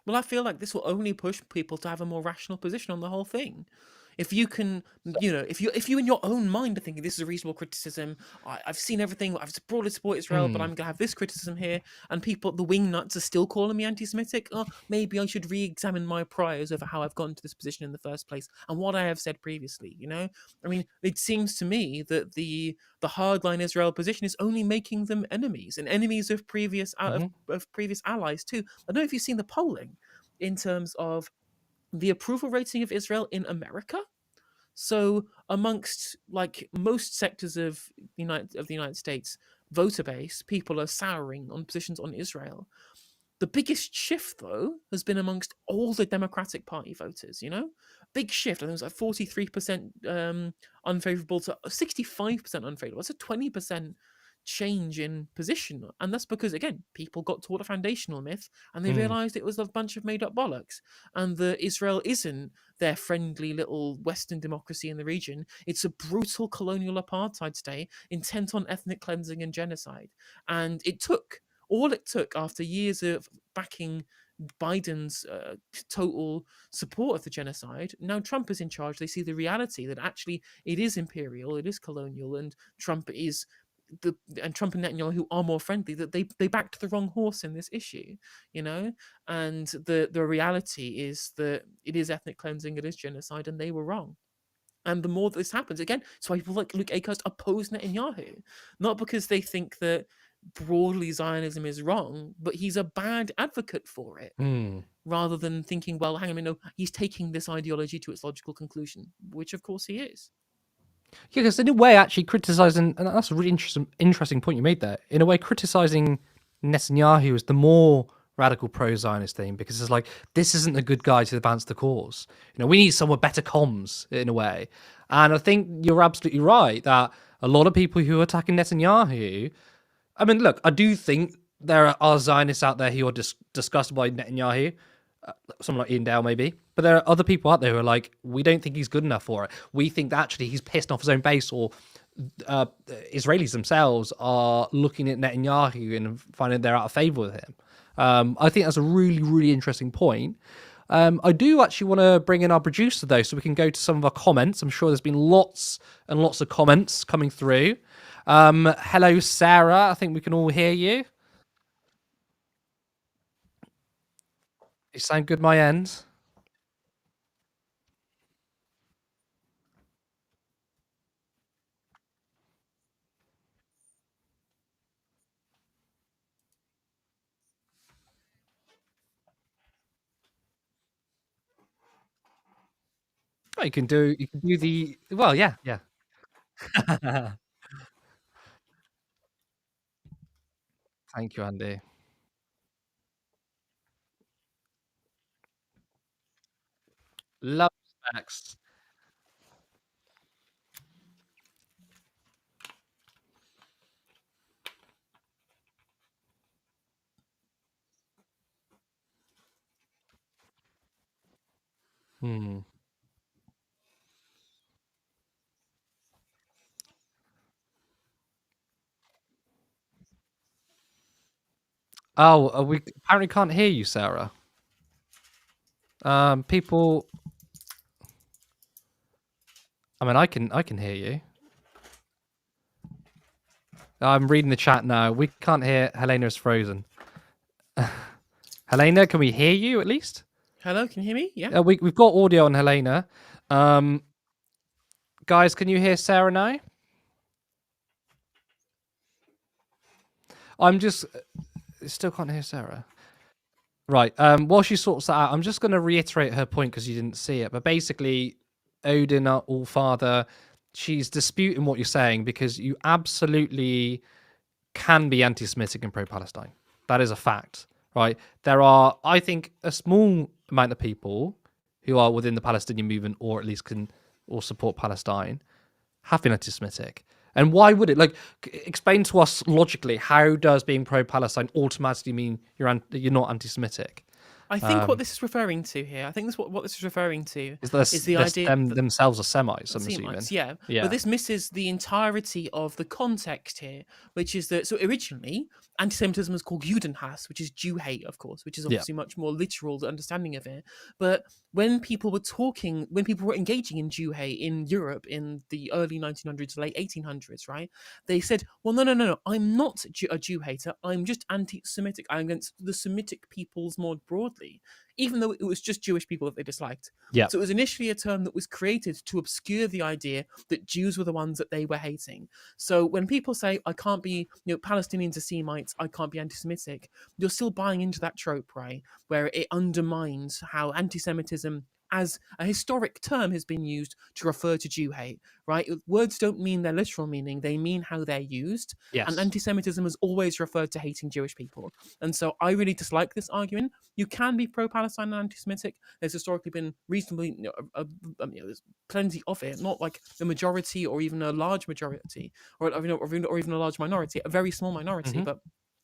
B: Well, I feel like this will only push people to have a more rational position on the whole thing. If you can, if you in your own mind are thinking this is a reasonable criticism, I've seen everything, I've broadly support Israel, but I'm gonna have this criticism here, and people, the wing nuts, are still calling me anti-Semitic. Oh, maybe I should re-examine my priors over how I've gotten to this position in the first place and what I have said previously. I mean, it seems to me that the hardline Israel position is only making them enemies and enemies of previous of previous allies too. I don't know if you've seen the polling in terms of the approval rating of Israel in America. So amongst like most sectors of the United States voter base, people are souring on positions on Israel. The biggest shift, though, has been amongst all the Democratic Party voters, Big shift. I think it was like 43% unfavorable to 65% unfavorable. That's a 20% change in position. And that's because, again, people got taught a foundational myth and they realized it was a bunch of made-up bollocks. And that Israel isn't their friendly little Western democracy in the region. It's a brutal colonial apartheid state intent on ethnic cleansing and genocide. And all it took after years of backing Biden's total support of the genocide. Now Trump is in charge. They see the reality that actually it is imperial, it is colonial, and Trump and Netanyahu are more friendly. That they backed the wrong horse in this issue, And the reality is that it is ethnic cleansing, it is genocide, and they were wrong. And the more this happens, again, it's why people like Luke Akehurst oppose Netanyahu, not because they think that broadly Zionism is wrong, but he's a bad advocate for it, rather than thinking, well, hang on a minute, no, he's taking this ideology to its logical conclusion, which of course he is.
A: Yeah, because in a way, actually criticizing, and that's a really interesting point you made there. In a way, criticizing Netanyahu is the more radical pro-Zionist thing, because it's like, this isn't a good guy to advance the cause. We need someone better comms in a way. And I think you're absolutely right that a lot of people who are attacking Netanyahu, I mean, look, I do think there are Zionists out there who are disgusted by Netanyahu, someone like Iain Dale maybe, but there are other people out there who are like, we don't think he's good enough for it. We think that actually he's pissed off his own base, or Israelis themselves are looking at Netanyahu and finding they're out of favour with him. I think that's a really, really interesting point. I do actually want to bring in our producer, though, so we can go to some of our comments. I'm sure there's been lots and lots of comments coming through. Hello, Sarah. I think we can all hear you. You sound good, my end. Oh, you can do the, well, yeah. Thank you, Andy. Love specs. Oh, we apparently can't hear you, Sarah. People, I mean, I can hear you. I'm reading the chat now. We can't hear. Helena is frozen. Helena, can we hear you at least?
B: Hello, can you hear me? Yeah.
A: We've got audio on Helena. Guys, can you hear Sarah now? I'm just still can't hear Sarah. Right. While she sorts that out, I'm just going to reiterate her point because you didn't see it. But basically, Odin, All-Father, she's disputing what you're saying because you absolutely can be anti-Semitic and pro-Palestine. That is a fact, right? There are, I think, a small amount of people who are within the Palestinian movement or at least can or support Palestine have been anti-Semitic. And why would it? Like, explain to us logically, how does being pro-Palestine automatically mean you're not anti-Semitic?
B: I think what this is referring to here, I think this what this is referring to
A: is
B: the idea
A: them themselves are Semites, I'm
B: Semites,
A: assuming.
B: yeah. But this misses the entirety of the context here, which is that, so originally, anti-Semitism was called Judenhass, which is Jew hate, of course, which is obviously much more literal understanding of it. But when people were engaging in Jew hate in Europe in the early 1900s, late 1800s, right? They said, well, no, I'm not a Jew hater. I'm just anti-Semitic. I'm against the Semitic peoples more broadly, even though it was just Jewish people that they disliked.
A: Yeah.
B: So it was initially a term that was created to obscure the idea that Jews were the ones that they were hating. So when people say, I can't be, Palestinians are Semites, I can't be anti-Semitic, you're still buying into that trope, right? Where it undermines how anti-Semitism as a historic term has been used to refer to Jew hate, right? Words don't mean their literal meaning, they mean how they're used.
A: Yes.
B: And anti-Semitism has always referred to hating Jewish people. And so I really dislike this argument. You can be pro-Palestine and anti-Semitic. There's historically been reasonably, there's plenty of it, not like the majority or even a large majority, or even a large minority, a very small minority, but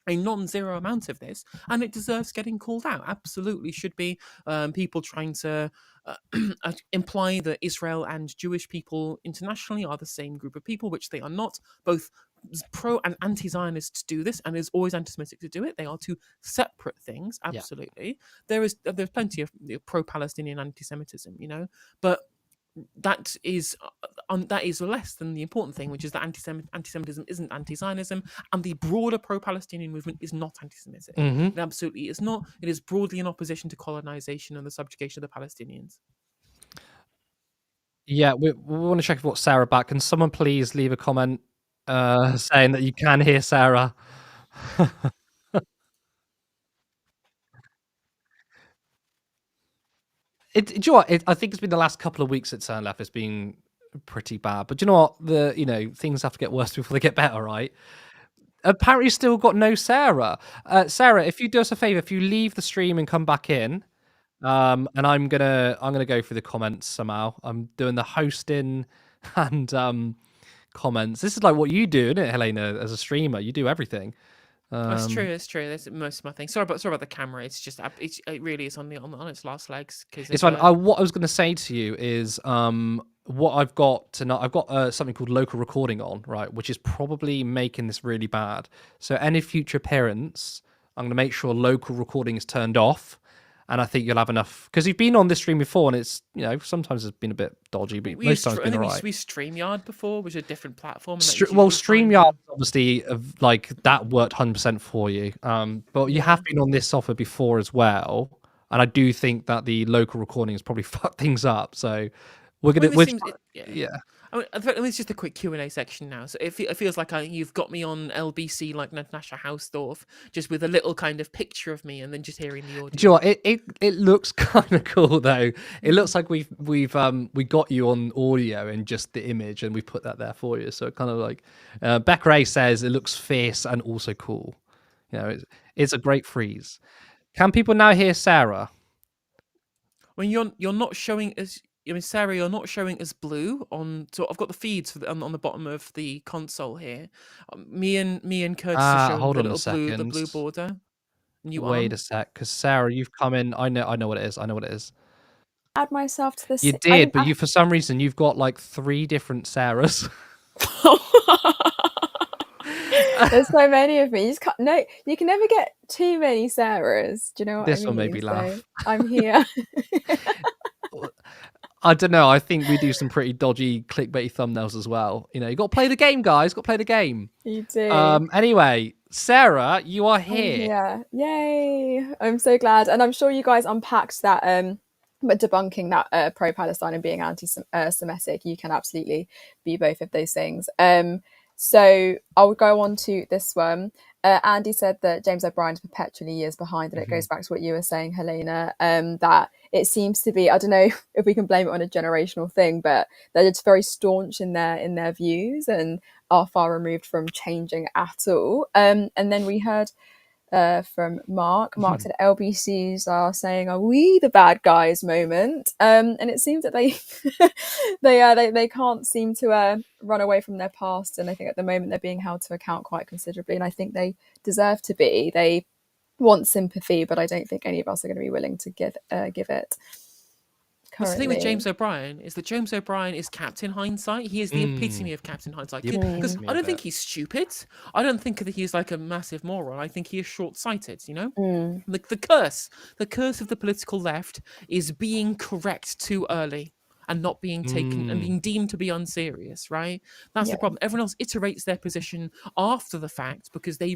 B: a non-zero amount of this, and it deserves getting called out. Absolutely should be people trying to imply that Israel and Jewish people internationally are the same group of people, which they are not. Both pro and anti-Zionists do this, and is always anti-Semitic to do it. They are two separate things. Absolutely, there's plenty of pro-Palestinian anti-Semitism, but that is less than the important thing, which is that anti-Semitism isn't anti-Zionism, and the broader pro-Palestinian movement is not anti-Semitic. It absolutely is not. It is broadly in opposition to colonization and the subjugation of the Palestinians.
A: Yeah, we want to check what Sarah back. Can someone please leave a comment saying that you can hear Sarah? Do you know what? I think it's been the last couple of weeks at Turn Left. It's been pretty bad. But do you know what? Things have to get worse before they get better, right? Apparently, still got no Sarah. Sarah, if you do us a favor, if you leave the stream and come back in, and I'm gonna go through the comments somehow. I'm doing the hosting and comments. This is like what you do, isn't it, Helena? As a streamer, you do everything.
B: That's true. That's most of my thing. Sorry about the camera. It's just it really is on its last legs.
A: It's fine. What I was going to say to you is what I've got tonight. I've got something called local recording on, right, which is probably making this really bad. So any future appearance, I'm going to make sure local recording is turned off. And I think you'll have enough, because you've been on this stream before, and it's sometimes it's been a bit dodgy, but most times it's been alright.
B: We StreamYard before, which is a different platform.
A: StreamYard obviously like that worked 100% for you, but you have been on this software before as well, and I do think that the local recording has probably fucked things up. So we're gonna, yeah.
B: I mean, it's just a quick Q&A section now. So it feels like you've got me on LBC like Natasha Hausdorff, just with a little kind of picture of me, and then just hearing the audio.
A: Do you know what? It looks kind of cool though. It looks like we got you on audio and just the image, and we put that there for you. So it kind of like Becca Ray says it looks fierce and also cool. It's a great freeze. Can people now hear Sarah?
B: When you're not showing as. I mean, Sarah, you're not showing as blue on. So I've got the feeds on the bottom of the console here. Me and Curtis are showing the blue border.
A: Wait a sec, because Sarah, you've come in. I know what it is.
F: Add myself to this.
A: You did, but for some reason you've got like 3 different Sarahs.
F: There's so many of me. You just can't. No, you can never get too many Sarahs. Do you know what I mean?
A: This one made me laugh.
F: I'm here.
A: I don't know. I think we do some pretty dodgy clickbait thumbnails as well. You know, you got to play the game, guys. Got to play the game.
F: You do.
A: Anyway, Sarah, you are here.
F: Yeah. Yay. I'm so glad. And I'm sure you guys unpacked that, but debunking that pro-Palestine and being anti-Semitic, you can absolutely be both of those things. So I'll go on to this one. Andy said that James O'Brien's perpetually years behind, and it goes back to what you were saying, Helena, that it seems to be, I don't know if we can blame it on a generational thing, but they're just very staunch in their views and are far removed from changing at all. And then we heard from Mark. Mark said LBCs are saying, "Are we the bad guys?" moment, and it seems that they they can't seem to run away from their past, and I think at the moment they're being held to account quite considerably, and I think they deserve to be. They want sympathy, but I don't think any of us are going to be willing to give it.
B: The thing with James O'Brien is that James O'Brien is Captain Hindsight. He is the epitome of Captain Hindsight. Because I don't think he's stupid. I don't think that he's like a massive moron. I think he is short-sighted, you know? The curse of the political left is being correct too early and not being taken and being deemed to be unserious, right? That's the problem. Everyone else iterates their position after the fact because they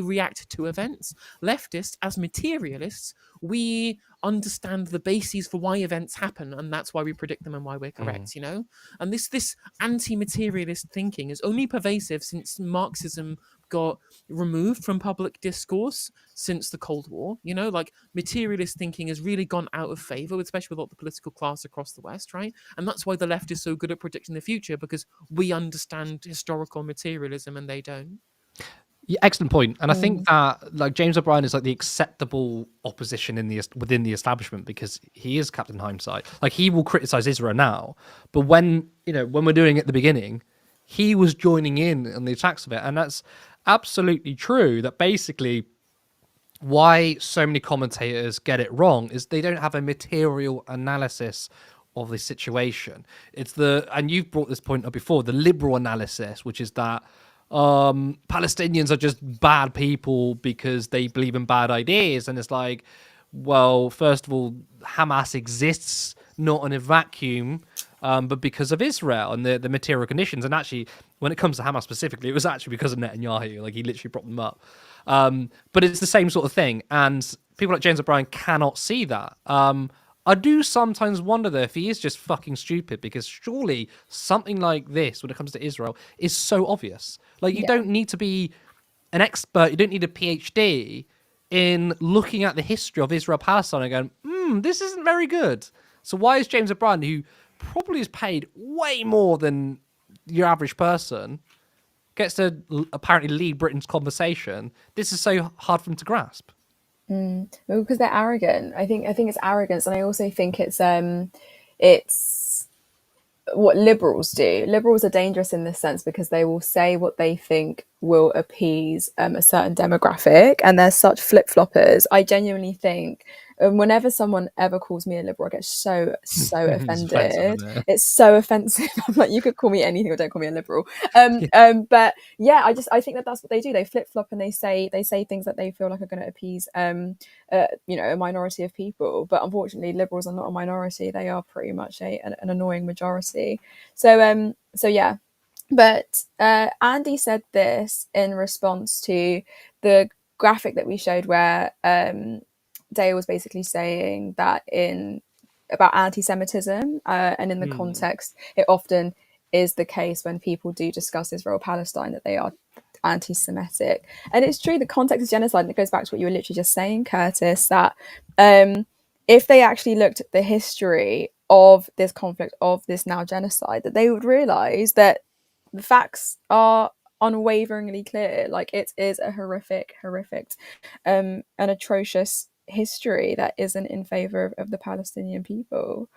B: react to events. Leftists, as materialists, we understand the bases for why events happen, and that's why we predict them and why we're correct, you know? And this anti-materialist thinking is only pervasive since Marxism got removed from public discourse since the Cold War, you know, like materialist thinking has really gone out of favor, especially with all the political class across the West, right? And that's why the left is so good at predicting the future, because we understand historical materialism and they don't.
A: Yeah, excellent point. And I think that like James O'Brien is like the acceptable opposition within the establishment because he is Captain Hindsight. Like he will criticize Israel now, but when we're doing it at the beginning, he was joining in on the attacks of it, and that's absolutely true. That basically why so many commentators get it wrong is they don't have a material analysis of the situation. It's and you've brought this point up before, the liberal analysis, which is that Palestinians are just bad people because they believe in bad ideas. And it's like, well, first of all, Hamas exists not in a vacuum, but because of Israel and the material conditions. And actually, when it comes to Hamas specifically, it was actually because of Netanyahu. Like, he literally brought them up. But it's the same sort of thing. And people like James O'Brien cannot see that. I do sometimes wonder, though, if he is just fucking stupid, because surely something like this, when it comes to Israel, is so obvious. Like, you don't need to be an expert. You don't need a PhD in looking at the history of Israel-Palestine and going, this isn't very good. So why is James O'Brien, who probably is paid way more than your average person, gets to apparently lead Britain's conversation, this is so hard for him to grasp?
F: Well, because they're arrogant. I think it's arrogance, and I also think it's what liberals do. Liberals are dangerous in this sense because they will say what they think will appease a certain demographic, and they're such flip-floppers. I genuinely think whenever someone ever calls me a liberal, I get so offended. It's so offensive. I'm like, you could call me anything, or don't call me a liberal. But yeah, I think that's what they do. They flip-flop and they say things that they feel like are going to appease a minority of people. But unfortunately, liberals are not a minority. They are pretty much an annoying majority. So yeah. But Andy said this in response to the graphic that we showed where Dale was basically saying that about anti-Semitism, and in the context, it often is the case when people do discuss Israel-Palestine that they are anti-Semitic. And it's true, the context is genocide, and it goes back to what you were literally just saying, Curtis, that if they actually looked at the history of this conflict, of this now genocide, that they would realise that the facts are unwaveringly clear. Like, it is a horrific and atrocious history that isn't in favor of the Palestinian people.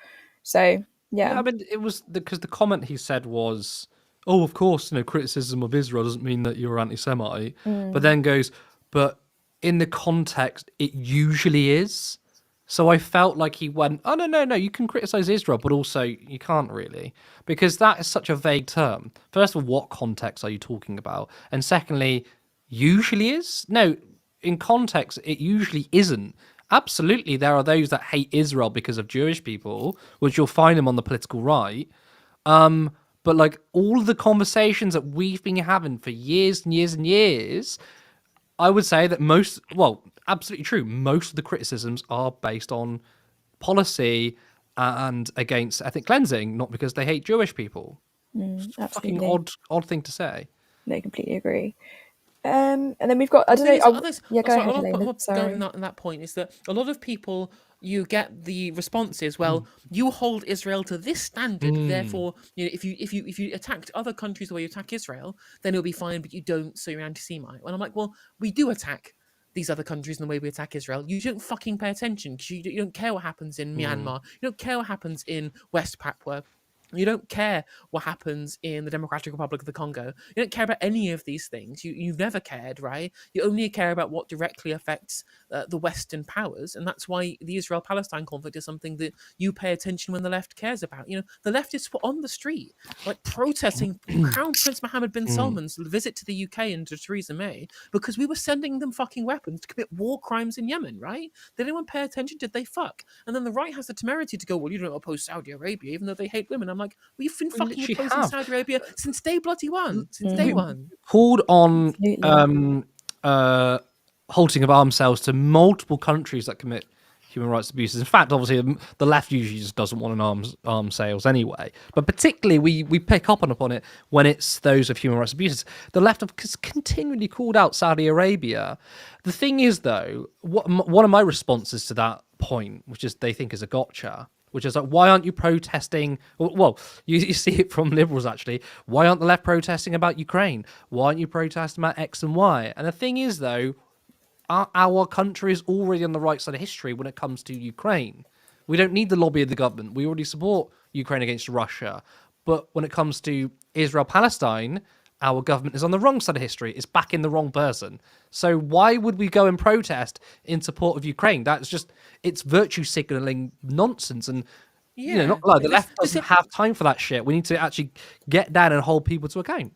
F: So yeah,
A: I mean, it was because the comment he said was, oh, of course, criticism of Israel doesn't mean that you're anti-Semite, but then goes, but in the context it usually is. So I felt like he went, oh, no, you can criticize Israel, but also you can't really, because that is such a vague term. First of all, what context are you talking about? And secondly, usually is? No, in context, it usually isn't. absolutely, there are those that hate Israel because of Jewish people, which you'll find them on the political right. But like all of the conversations that we've been having for years and years and years, I would say that absolutely true. Most of the criticisms are based on policy and against ethnic cleansing, not because they hate Jewish people. Fucking
F: Absolutely.
A: odd thing to say.
F: No, completely agree. And then we've got, I don't know. Yeah, go ahead, Helena. Sorry.
B: On that point is that a lot of people, you get the responses, well, you hold Israel to this standard, therefore, if you attacked other countries the way you attack Israel, then it'll be fine, but you don't, so you're anti-Semite. And I'm like, well, we do attack these other countries in the way we attack Israel. You don't fucking pay attention because you don't care what happens in Myanmar. You don't care what happens in West Papua. You don't care what happens in the Democratic Republic of the Congo. You don't care about any of these things. You've never cared, right? You only care about what directly affects the Western powers. And that's why the Israel-Palestine conflict is something that you pay attention when the left cares about. The left is on the street, like protesting Crown Prince Mohammed bin Salman's visit to the UK and to Theresa May because we were sending them fucking weapons to commit war crimes in Yemen, right? Did anyone pay attention? Did they fuck? And then the right has the temerity to go, well, you don't oppose Saudi Arabia, even though they hate women. I'm like, we've been fucking opposing Saudi Arabia since day bloody one. Since day one.
A: Called on halting of arms sales to multiple countries that commit human rights abuses. In fact, obviously, the left usually just doesn't want an arms sales anyway. But particularly, we pick up upon it when it's those of human rights abuses. The left have continually called out Saudi Arabia. The thing is, though, one of my responses to that point, which is they think is a gotcha, which is like, why aren't you protesting? Well, you see it from liberals, actually. Why aren't the left protesting about Ukraine? Why aren't you protesting about X and Y? And the thing is, though, our country is already on the right side of history when it comes to Ukraine. We don't need the lobby of the government. We already support Ukraine against Russia. But when it comes to Israel-Palestine, our government is on the wrong side of history. It's backing the wrong person. So why would we go and protest in support of Ukraine? It's virtue signaling nonsense. And, not like the left doesn't have time for that shit. We need to actually get down and hold people to account.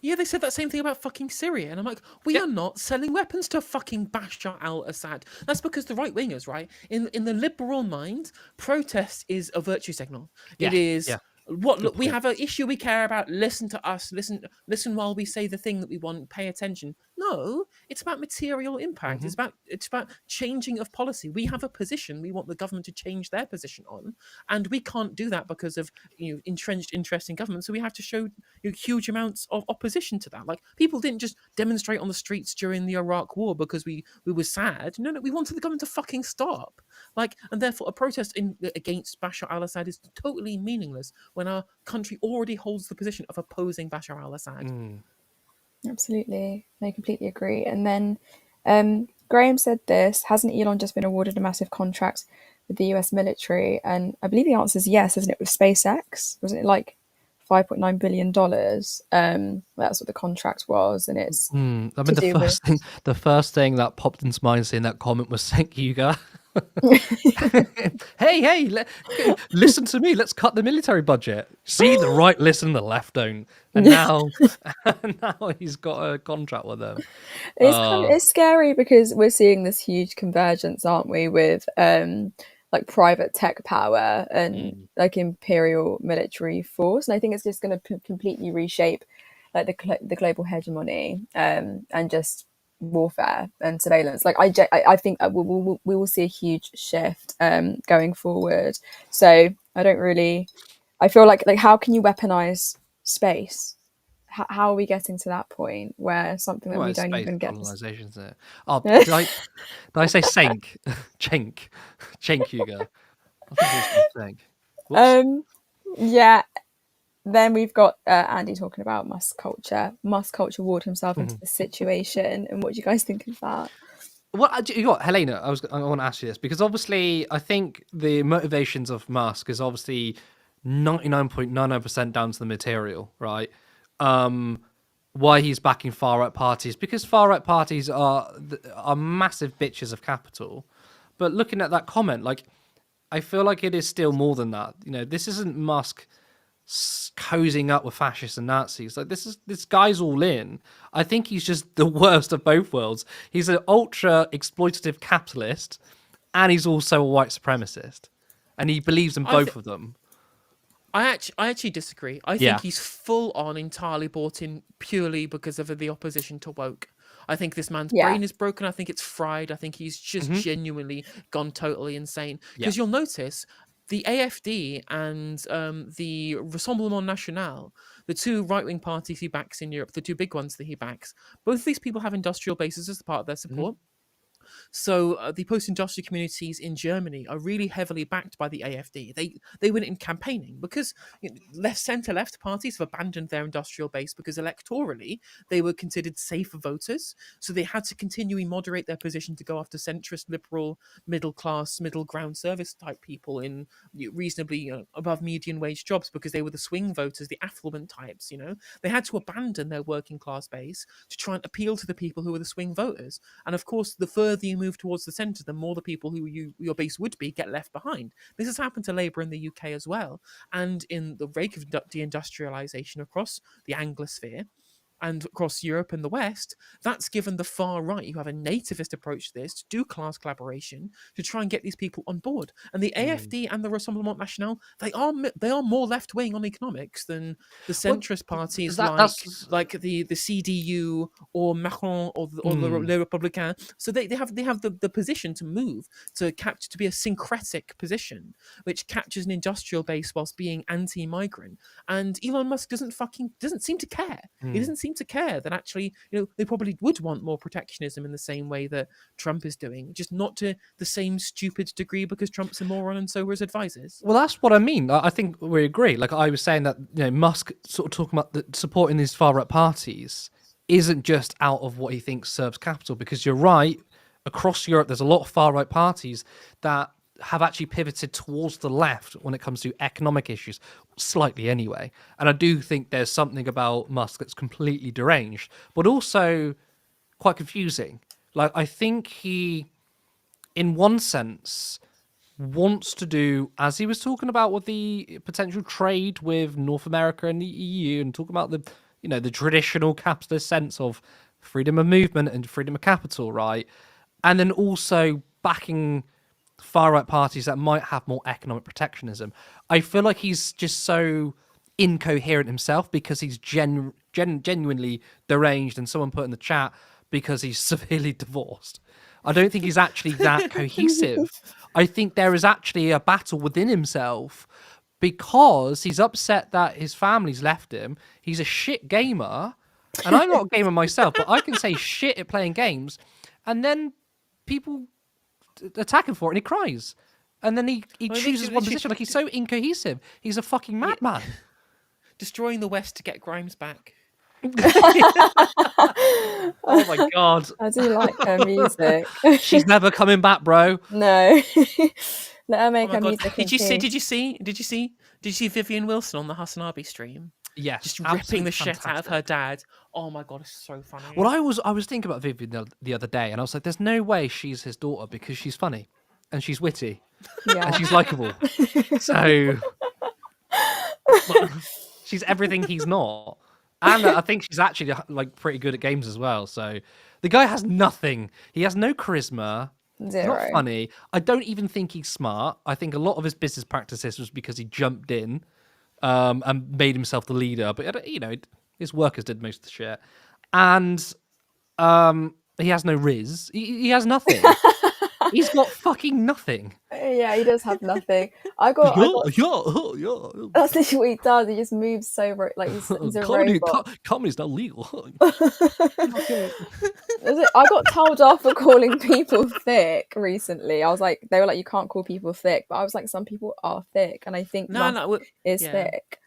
B: Yeah, they said that same thing about fucking Syria. And I'm like, we are not selling weapons to fucking Bashar al-Assad. That's because the right-wingers, right? In the liberal mind, protest is a virtue signal.
A: Yeah.
B: It is...
A: Yeah.
B: Look, we have an issue we care about. Listen to us. Listen while we say the thing that we want. Pay attention. No, it's about material impact. It's about changing of policy. We have a position we want the government to change their position on, and we can't do that because of entrenched interest in government. So we have to show huge amounts of opposition to that. Like, people didn't just demonstrate on the streets during the Iraq War because we were sad. No, we wanted the government to fucking stop. And therefore a protest against Bashar al-Assad is totally meaningless when our country already holds the position of opposing Bashar al-Assad.
F: Absolutely. I completely agree. And then Graham said this, hasn't Elon just been awarded a massive contract with the US military? And I believe the answer is yes, isn't it, with SpaceX? Wasn't it like $5.9 billion? That's what the contract was. And it's
A: the first thing that popped into mind seeing that comment was thank Hugo. hey, listen to me. Let's cut the military budget. See, the right listen, the left don't. And now he's got a contract with them.
F: It's scary because we're seeing this huge convergence, aren't we, with private tech power and imperial military force. And I think it's just going to completely reshape the global hegemony and just warfare and surveillance. I think we will see a huge shift going forward. So I feel like how can you weaponize space? How are we getting to that point where something that we don't even get?
A: Colonization's there. Oh, did I say Schenk? Cenk, Hugo. I think it was Schenk.
F: Yeah. Then we've got Andy talking about Musk culture. Musk culture ward himself into the situation. And what do you guys think of that?
A: Well, you got Helena. I want to ask you this because obviously I think the motivations of Musk is obviously 99.99% down to the material, right? Why he's backing far right parties, because far right parties are massive bitches of capital. But looking at that comment, I feel like it is still more than that. This isn't Musk cozying up with fascists and Nazis. This guy's all in. I think he's just the worst of both worlds. He's an ultra exploitative capitalist and he's also a white supremacist, and he believes in both of them.
B: I actually disagree. I
A: Yeah.
B: think he's full on entirely bought in purely because of the opposition to woke. I think this man's brain is broken. I think it's fried. I think he's just genuinely gone totally insane. Because you'll notice the AFD and the Rassemblement National, the two right-wing parties he backs in Europe, the two big ones that he backs, both of these people have industrial bases as part of their support. So the post-industrial communities in Germany are really heavily backed by the AfD. They win in campaigning because centre-left parties have abandoned their industrial base because electorally they were considered safer voters. So they had to continually moderate their position to go after centrist, liberal, middle-class, middle-ground service type people in reasonably above median wage jobs because they were the swing voters, the affluent types. They had to abandon their working class base to try and appeal to the people who were the swing voters. And of course, the further you move towards the centre, the more the people who your base would be get left behind. This has happened to Labour in the UK as well. And in the wake of deindustrialisation across the Anglosphere, and across Europe and the West, that's given the far right, who have a nativist approach to this, to do class collaboration, to try and get these people on board. And the AfD and the Rassemblement National, they are more left-wing on economics than the centrist parties like the CDU or Macron or the Les Républicains. So they have the position to move, to be a syncretic position, which captures an industrial base whilst being anti-migrant. And Elon Musk doesn't seem to care. He doesn't seem to care that actually, they probably would want more protectionism in the same way that Trump is doing, just not to the same stupid degree because Trump's a moron and so were his advisors.
A: Well, that's what I mean. I think we agree. Like I was saying that Musk sort of talking about supporting these far right parties isn't just out of what he thinks serves capital, because you're right. Across Europe, there's a lot of far right parties that have actually pivoted towards the left when it comes to economic issues, slightly anyway. And I do think there's something about Musk that's completely deranged, but also quite confusing. Like, I think he, in one sense, wants to do, as he was talking about with the potential trade with North America and the EU, and talking about the traditional capitalist sense of freedom of movement and freedom of capital, right? And then also backing far right parties that might have more economic protectionism. I feel like he's just so incoherent himself because he's genuinely deranged, and someone put in the chat because he's severely divorced. I don't think he's actually that cohesive. I think there is actually a battle within himself because he's upset that his family's left him. He's a shit gamer, and I'm not a gamer myself, but I can say shit at playing games, and then people attack him for it and he cries, and then he chooses one position. Like, he's so incohesive. He's a fucking madman.
B: Destroying the West to get Grimes back.
A: Oh my god,
F: I do like her music.
A: She's never coming back, bro.
F: No. Let her make her music.
B: Did you see Vivian Wilson on the Hasanabi stream?
A: Yes,
B: just ripping the shit out of her dad. Oh my god, it's so funny.
A: Well, I was thinking about Vivian the other day, and I was like, "There's no way she's his daughter because she's funny, and she's witty, and she's likable. So she's everything he's not, and I think she's actually like pretty good at games as well. So the guy has nothing. He has no charisma.
F: Zero.
A: He's not funny. I don't even think he's smart. I think a lot of his business practices was because he jumped in and made himself the leader. But his workers did most of the shit, and he has no riz. He has nothing. He's got fucking nothing.
F: Yeah, he does have nothing. That's literally what he does. He just moves so like he's a robot.
A: Comedy's not legal.
F: I got told off for calling people thick recently. They were like, you can't call people thick, but I was like, some people are thick, and I think is thick.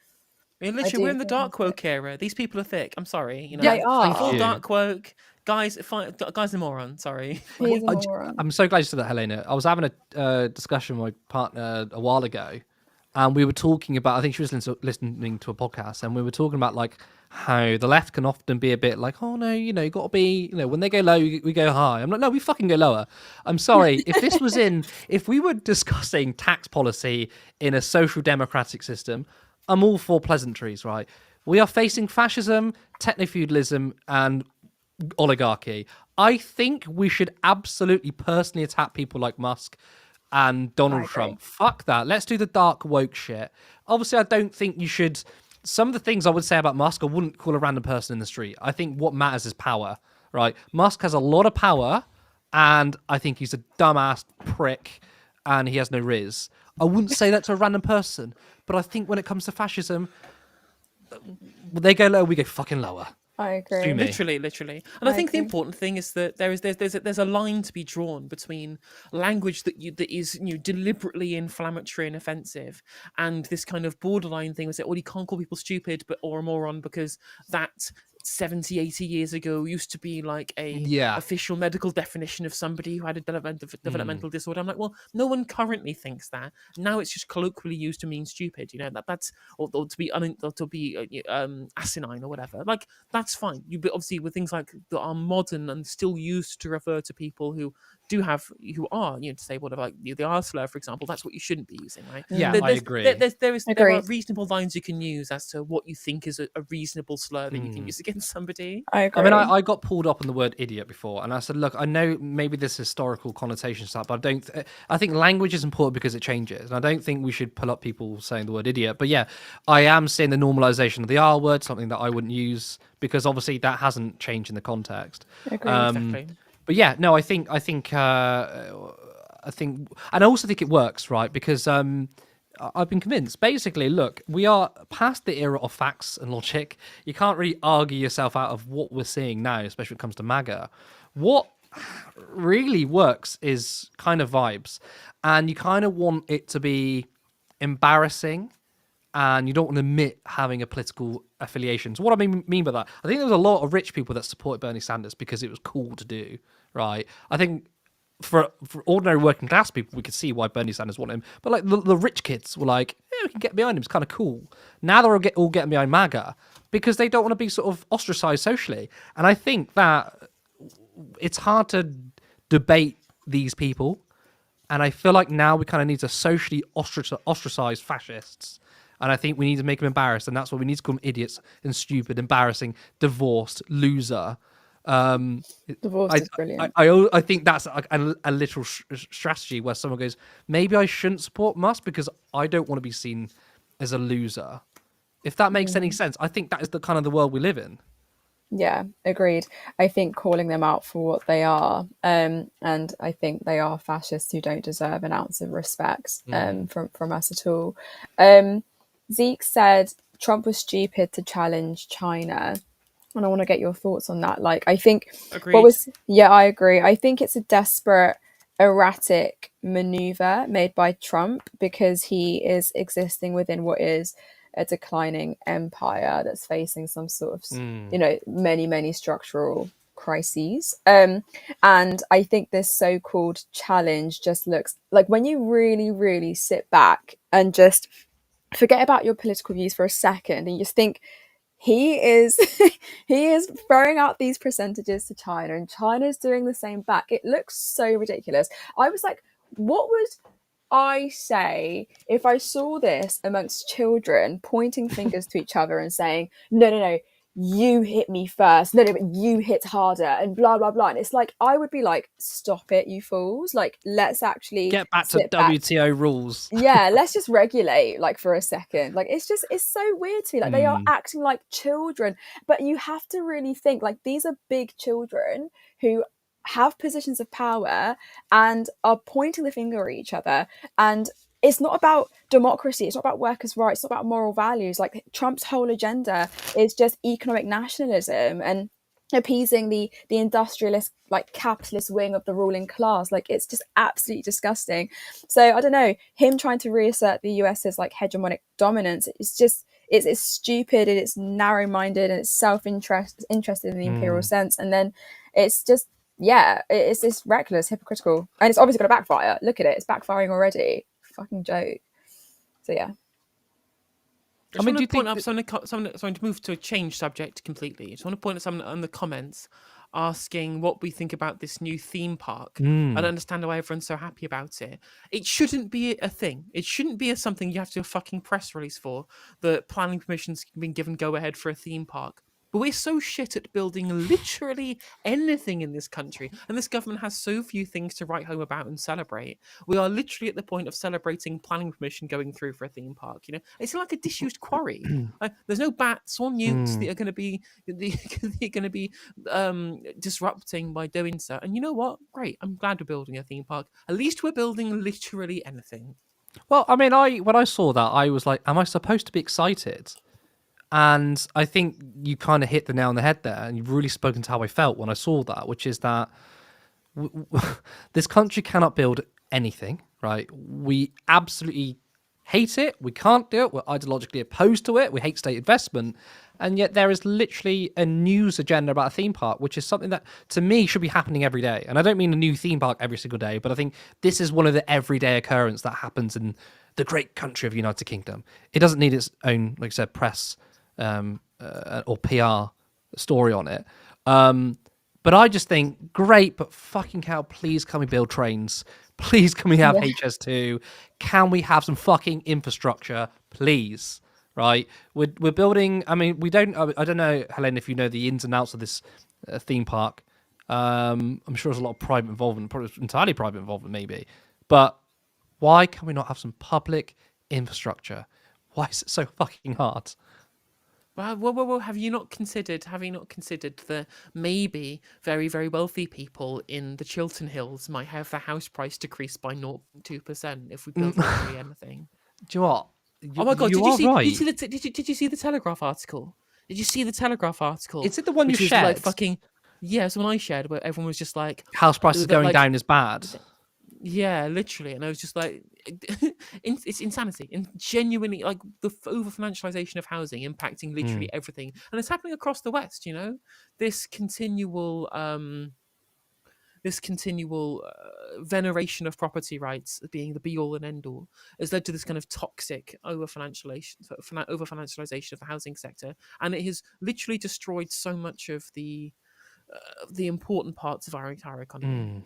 B: I mean, literally, we're in the dark woke era. These people are thick. I'm sorry,
F: they are.
B: Full dark woke. Guy's a moron. Sorry.
F: He's a moron.
A: I'm so glad you said that, Helena. I was having a discussion with my partner a while ago, and we were talking about, I think she was listening to a podcast, and we were talking about like how the left can often be a bit like, oh no, you got to be, when they go low, we go high. I'm like, no, we fucking go lower. I'm sorry. If we were discussing tax policy in a social democratic system, I'm all for pleasantries, right? We are facing fascism, techno-feudalism, and oligarchy. I think we should absolutely personally attack people like Musk and Donald Trump. Fuck that. Let's do the dark woke shit. Obviously, I don't think you should. Some of the things I would say about Musk, I wouldn't call a random person in the street. I think what matters is power, right? Musk has a lot of power, and I think he's a dumbass prick, and he has no riz. I wouldn't say that to a random person, but I think when it comes to fascism, they go low, we go fucking lower.
F: I agree.
B: Literally. And I think the important thing is that there's a line to be drawn between language that is deliberately inflammatory and offensive, and this kind of borderline thing where say, well, you can't call people stupid or a moron because that 70, 80 years ago used to be like a official medical definition of somebody who had a developmental disorder. I'm like, well, no one currently thinks that. Now it's just colloquially used to mean stupid. That's or to be asinine or whatever. Like that's fine. But obviously with things like that are modern and still used to refer to people who are disabled, like the R slur, for example, that's what you shouldn't be using, right?
A: Yeah, I agree.
B: There are reasonable lines you can use as to what you think is a reasonable slur that you can use against somebody.
F: I agree.
A: I mean, I got pulled up on the word idiot before, and I said, look, I know maybe there's historical connotations to that, but I think language is important because it changes, and I don't think we should pull up people saying the word idiot. But yeah, I am seeing the normalization of the R word, something that I wouldn't use because obviously that hasn't changed in the context.
B: Exactly.
A: But yeah, no, I think, and I also think it works, right? Because I've been convinced. Basically, look, we are past the era of facts and logic. You can't really argue yourself out of what we're seeing now, especially when it comes to MAGA. What really works is kind of vibes, and you kind of want it to be embarrassing, and you don't want to admit having a political affiliation. So what I mean by that, I think there was a lot of rich people that supported Bernie Sanders because it was cool to do, right? I think for ordinary working class people, we could see why Bernie Sanders wanted him. But like the rich kids were like, yeah, we can get behind him. It's kind of cool. Now they're all getting behind MAGA because they don't want to be sort of ostracized socially. And I think that it's hard to debate these people. And I feel like now we kind of need to socially ostracize fascists. And I think we need to make them embarrassed. And that's what we need to call them: idiots and stupid, embarrassing, divorced, loser.
F: Divorce is brilliant.
A: I think that's a literal strategy where someone goes, maybe I shouldn't support Musk because I don't want to be seen as a loser. If that makes any sense, I think that is the kind of the world we live in.
F: Yeah, agreed. I think calling them out for what they are, and I think they are fascists who don't deserve an ounce of respect from us at all. Zeke said Trump was stupid to challenge China. And I want to get your thoughts on that. Like, I think
B: Agreed.
F: I agree. I think it's a desperate, erratic maneuver made by Trump because he is existing within what is a declining empire that's facing some sort of, many, many structural crises. And I think this so-called challenge just looks like, when you really, really sit back and just forget about your political views for a second and you just think, he is throwing out these percentages to China and China's doing the same back. It looks so ridiculous. I was like, what would I say if I saw this amongst children pointing fingers to each other and saying, no, you hit me first. No, but you hit harder and blah, blah, blah. And it's like, I would be like, stop it, you fools. Like, let's actually
A: get back to WTO rules.
F: Yeah, let's just regulate like for a second. Like, it's so weird to me. Like, they are acting like children, but you have to really think like these are big children who have positions of power and are pointing the finger at each other. And it's not about democracy. It's not about workers' rights. It's not about moral values. Like, Trump's whole agenda is just economic nationalism and appeasing the industrialist, like, capitalist wing of the ruling class. Like, it's just absolutely disgusting. So I don't know, him trying to reassert the US's like hegemonic dominance, it's stupid and it's narrow-minded and it's interested in the imperial sense. And then it's just, it's reckless, hypocritical, and it's obviously going to backfire. Look at it, it's backfiring already. Fucking joke. So yeah.
B: I mean, do you point out something to move to a change subject completely? I just want to point at someone in the comments asking what we think about this new theme park. I don't understand why everyone's so happy about it. It shouldn't be a thing. It shouldn't be something you have to do a fucking press release for. The planning permission's been given go ahead for a theme park. But we're so shit at building literally anything in this country. And this government has so few things to write home about and celebrate. We are literally at the point of celebrating planning permission going through for a theme park. It's like a disused quarry. There's no bats or newts that are going to be disrupting by doing so. And you know what? Great. I'm glad we're building a theme park. At least we're building literally anything.
A: Well, I mean, when I saw that, I was like, am I supposed to be excited? And I think you kind of hit the nail on the head there, and you've really spoken to how I felt when I saw that, which is that this country cannot build anything, right? We absolutely hate it. We can't do it. We're ideologically opposed to it. We hate state investment. And yet there is literally a news agenda about a theme park, which is something that, to me, should be happening every day. And I don't mean a new theme park every single day, but I think this is one of the everyday occurrence that happens in the great country of the United Kingdom. It doesn't need its own, like I said, press or PR story on it. But I just think, great, but fucking hell, please can we build trains? Please can we have HS2? Can we have some fucking infrastructure, please? Right? We're building, I mean, I don't know, Helen, if you know the ins and outs of this theme park. I'm sure there's a lot of private involvement, probably entirely private involvement maybe. But why can we not have some public infrastructure? Why is it so fucking hard?
B: Well, have you not considered that maybe very, very wealthy people in the Chiltern Hills might have their house price decreased by 0.2% if we build literally anything?
A: Do you know what?
B: Oh my god! Did you see the Telegraph article? Did you see the Telegraph article?
A: Is it the one you shared?
B: Like fucking it's the one I shared where everyone was just like,
A: house prices going down is bad.
B: Yeah, literally, and I was just like, it's insanity, and genuinely, like the over financialization of housing impacting literally everything, and it's happening across the West. This continual veneration of property rights being the be all and end all has led to this kind of toxic over financialization of the housing sector, and it has literally destroyed so much of the important parts of our entire economy.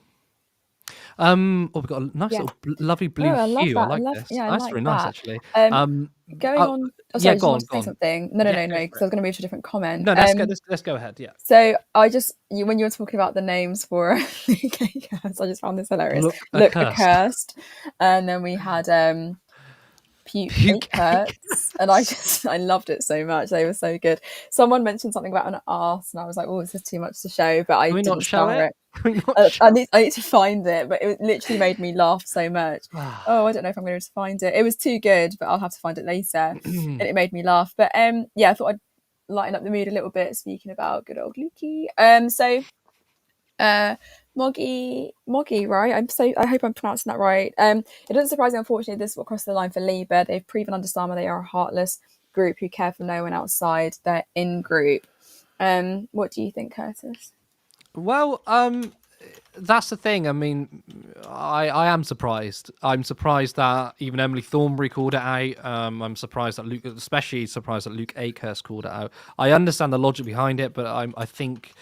A: We've got a nice little lovely blue hue. I like this.
F: Yeah,
A: that's
F: like
A: really
F: that.
A: nice, actually.
F: Going on. Oh, sorry,
A: go on.
F: Say something. No, because I was going to move to a different comment.
A: No, let's go ahead. Yeah.
F: So when you were talking about the names for Akehurst, I just found this hilarious. Look, Akehurst, and then we had Akehurst, and I loved it so much. They were so good. Someone mentioned something about an arse, and I was like, "Oh, this is too much to show," but I didn't show it. I need to find it, but it literally made me laugh so much. I don't know if I'm going to find it. It was too good, but I'll have to find it later. And it made me laugh. But I thought I'd lighten up the mood a little bit, speaking about good old Lukey. Moggy, right? I hope I'm pronouncing that right. It doesn't surprise me, unfortunately, this will cross the line for Labour. They've proven under Starmer they are a heartless group who care for no one outside their in-group. What do you think, Curtis?
A: Well, that's the thing. I mean, I am surprised. I'm surprised that even Emily Thornberry called it out. I'm surprised that Luke Akehurst called it out. I understand the logic behind it, but I think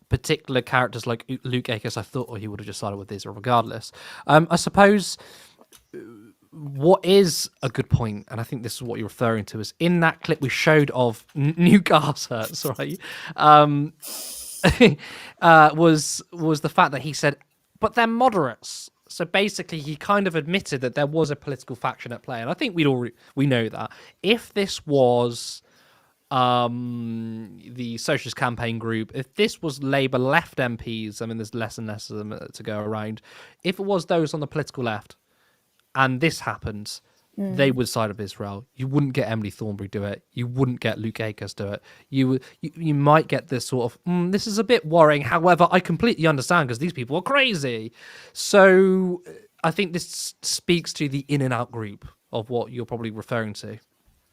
A: particular characters like Luke Akehurst, I thought he would have just sided with Israel regardless. I suppose what is a good point, and I think this is what you're referring to, is in that clip we showed of New Gaza, right? Was the fact that he said, but they're moderates. So basically, he kind of admitted that there was a political faction at play, and I think we know that if this was the Socialist Campaign Group, if this was Labour left MPs, I mean, there's less and less of them to go around. If it was those on the political left, and this happened, they would side of Israel. You wouldn't get Emily Thornberry do it. You wouldn't get Luke Akehurst do it. You might get this sort of, this is a bit worrying. However, I completely understand because these people are crazy. So I think this speaks to the in and out group of what you're probably referring to.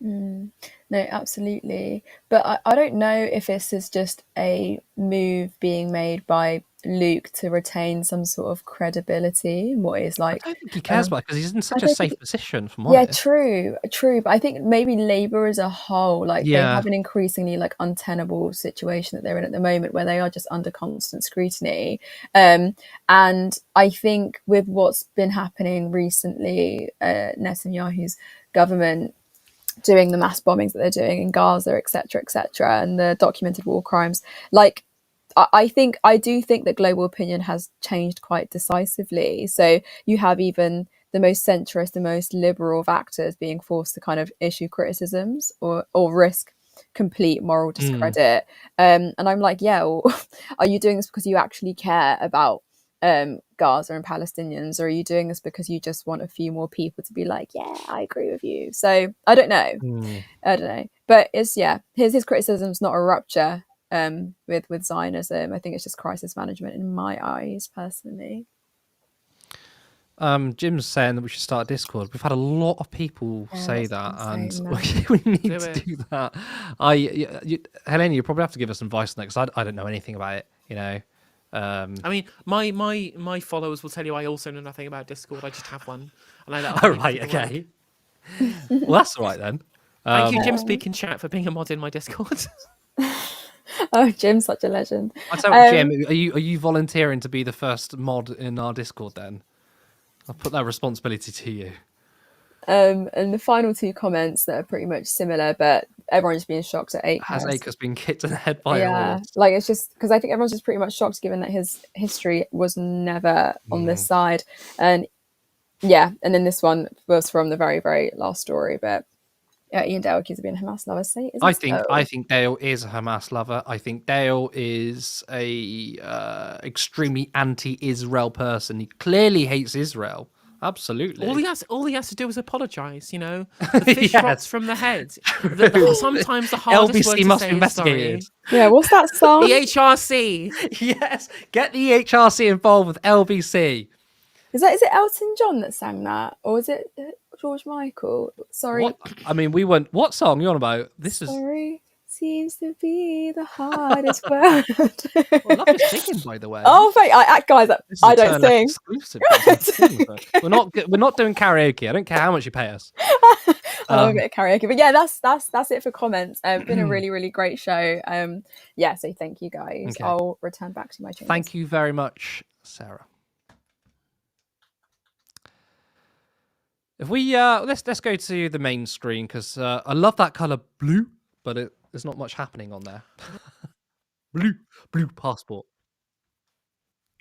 F: No, absolutely. But I don't know if this is just a move being made by Luke to retain some sort of credibility in what is like.
A: I don't think he cares about it because he's in such a safe position. From honest.
F: True. But I think maybe Labour as a whole, they have an increasingly untenable situation that they're in at the moment, where they are just under constant scrutiny. And I think with what's been happening recently, Netanyahu's government doing the mass bombings that they're doing in Gaza, etc., and the documented war crimes. Like, I do think that global opinion has changed quite decisively. So you have even the most centrist, the most liberal of actors being forced to kind of issue criticisms or risk complete moral discredit. And I'm like, yeah, well, are you doing this because you actually care about Gaza and Palestinians, or are you doing this because you just want a few more people to be like, yeah, I agree with you? So I don't know. But it's his criticism's not a rupture with Zionism. I think it's just crisis management in my eyes, personally.
A: Jim's saying that we should start a Discord. We've had a lot of people say that, and we need to do that. Helena, you probably have to give us some advice on that, because I don't know anything about it. You know,
B: I mean, my followers will tell you I also know nothing about Discord. I just have one, and I let
A: okay. Well, that's all right then.
B: Thank you, Jim Speak in chat, for being a mod in my Discord.
F: Oh, Jim's such a legend.
A: I tell Jim, are you volunteering to be the first mod in our Discord then? I'll put that responsibility to you.
F: And the final two comments that are pretty much similar, but everyone's being shocked at Akehurst.
A: Has Akehurst been kicked in the head by a horse?
F: Like, it's just because I think everyone's just pretty much shocked, given that his history was never on this side. And and then this one was from the very, very last story, but Iain Dale accused of being a Hamas lover.
A: I think Dale is a Hamas lover. I think Dale is a extremely anti-Israel person. He clearly hates Israel. Absolutely.
B: All he has to do is apologise. You know, the fish rots from the head. Sometimes the hardest word to say is sorry.
F: Yeah, what's that song?
B: The HRC.
A: Yes, get the HRC involved with LBC.
F: Is it Elton John that sang that, or is it George Michael? Sorry.
A: What song are you on about?
F: Sorry seems to be the hardest word.
A: I love your singing, by the way.
F: Oh, guys, I don't sing.
A: We're not doing karaoke. I don't care how much you pay us.
F: I love a bit of karaoke, but yeah, that's it for comments. Been a really, really great show. So thank you guys. Okay. I'll return back to my chambers.
A: Thank you very much, Sarah. If we let's go to the main screen, because I love that color blue, but there's not much happening on there. blue passport.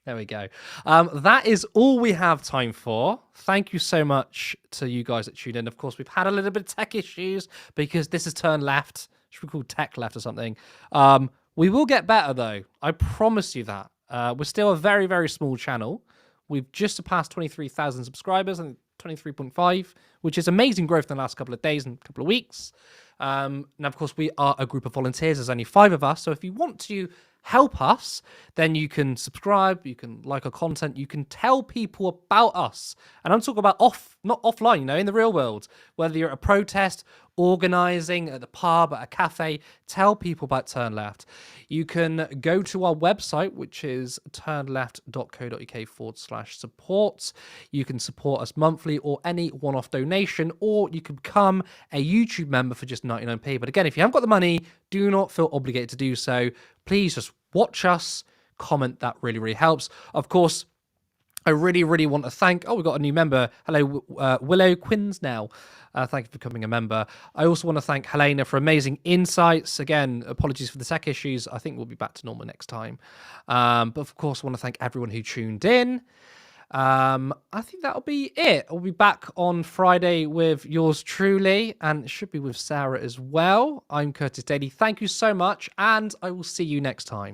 A: There we go. That is all we have time for. Thank you so much to you guys that tuned in. Of course, we've had a little bit of tech issues because this has turned left. Should we call tech left or something? We will get better though. I promise you that. We're still a very, very small channel. We've just surpassed 23,000 subscribers, and 23.5, which is amazing growth in the last couple of days and couple of weeks. Now, of course, we are a group of volunteers. There's only 5 of us. So if you want to help us, then you can subscribe, you can like our content, you can tell people about us. And I'm talking about not offline, you know, in the real world, whether you're at a protest, organising at the pub, at a cafe, tell people about Turn Left. You can go to our website, which is turnleft.co.uk/support. You can support us monthly or any one-off donation, or you can become a YouTube member for just 99p. But again, if you haven't got the money, do not feel obligated to do so. Please just watch us, comment. That really, really helps. Of course, I really, really want to thank... we've got a new member. Hello, Willow Quins now. Thank you for becoming a member. I also want to thank Helena for amazing insights. Again, apologies for the tech issues. I think we'll be back to normal next time. But of course, I want to thank everyone who tuned in. I think that'll be it. I'll be back on Friday with yours truly, and it should be with Sarah as well. I'm Curtis Daly. Thank you so much, and I will see you next time.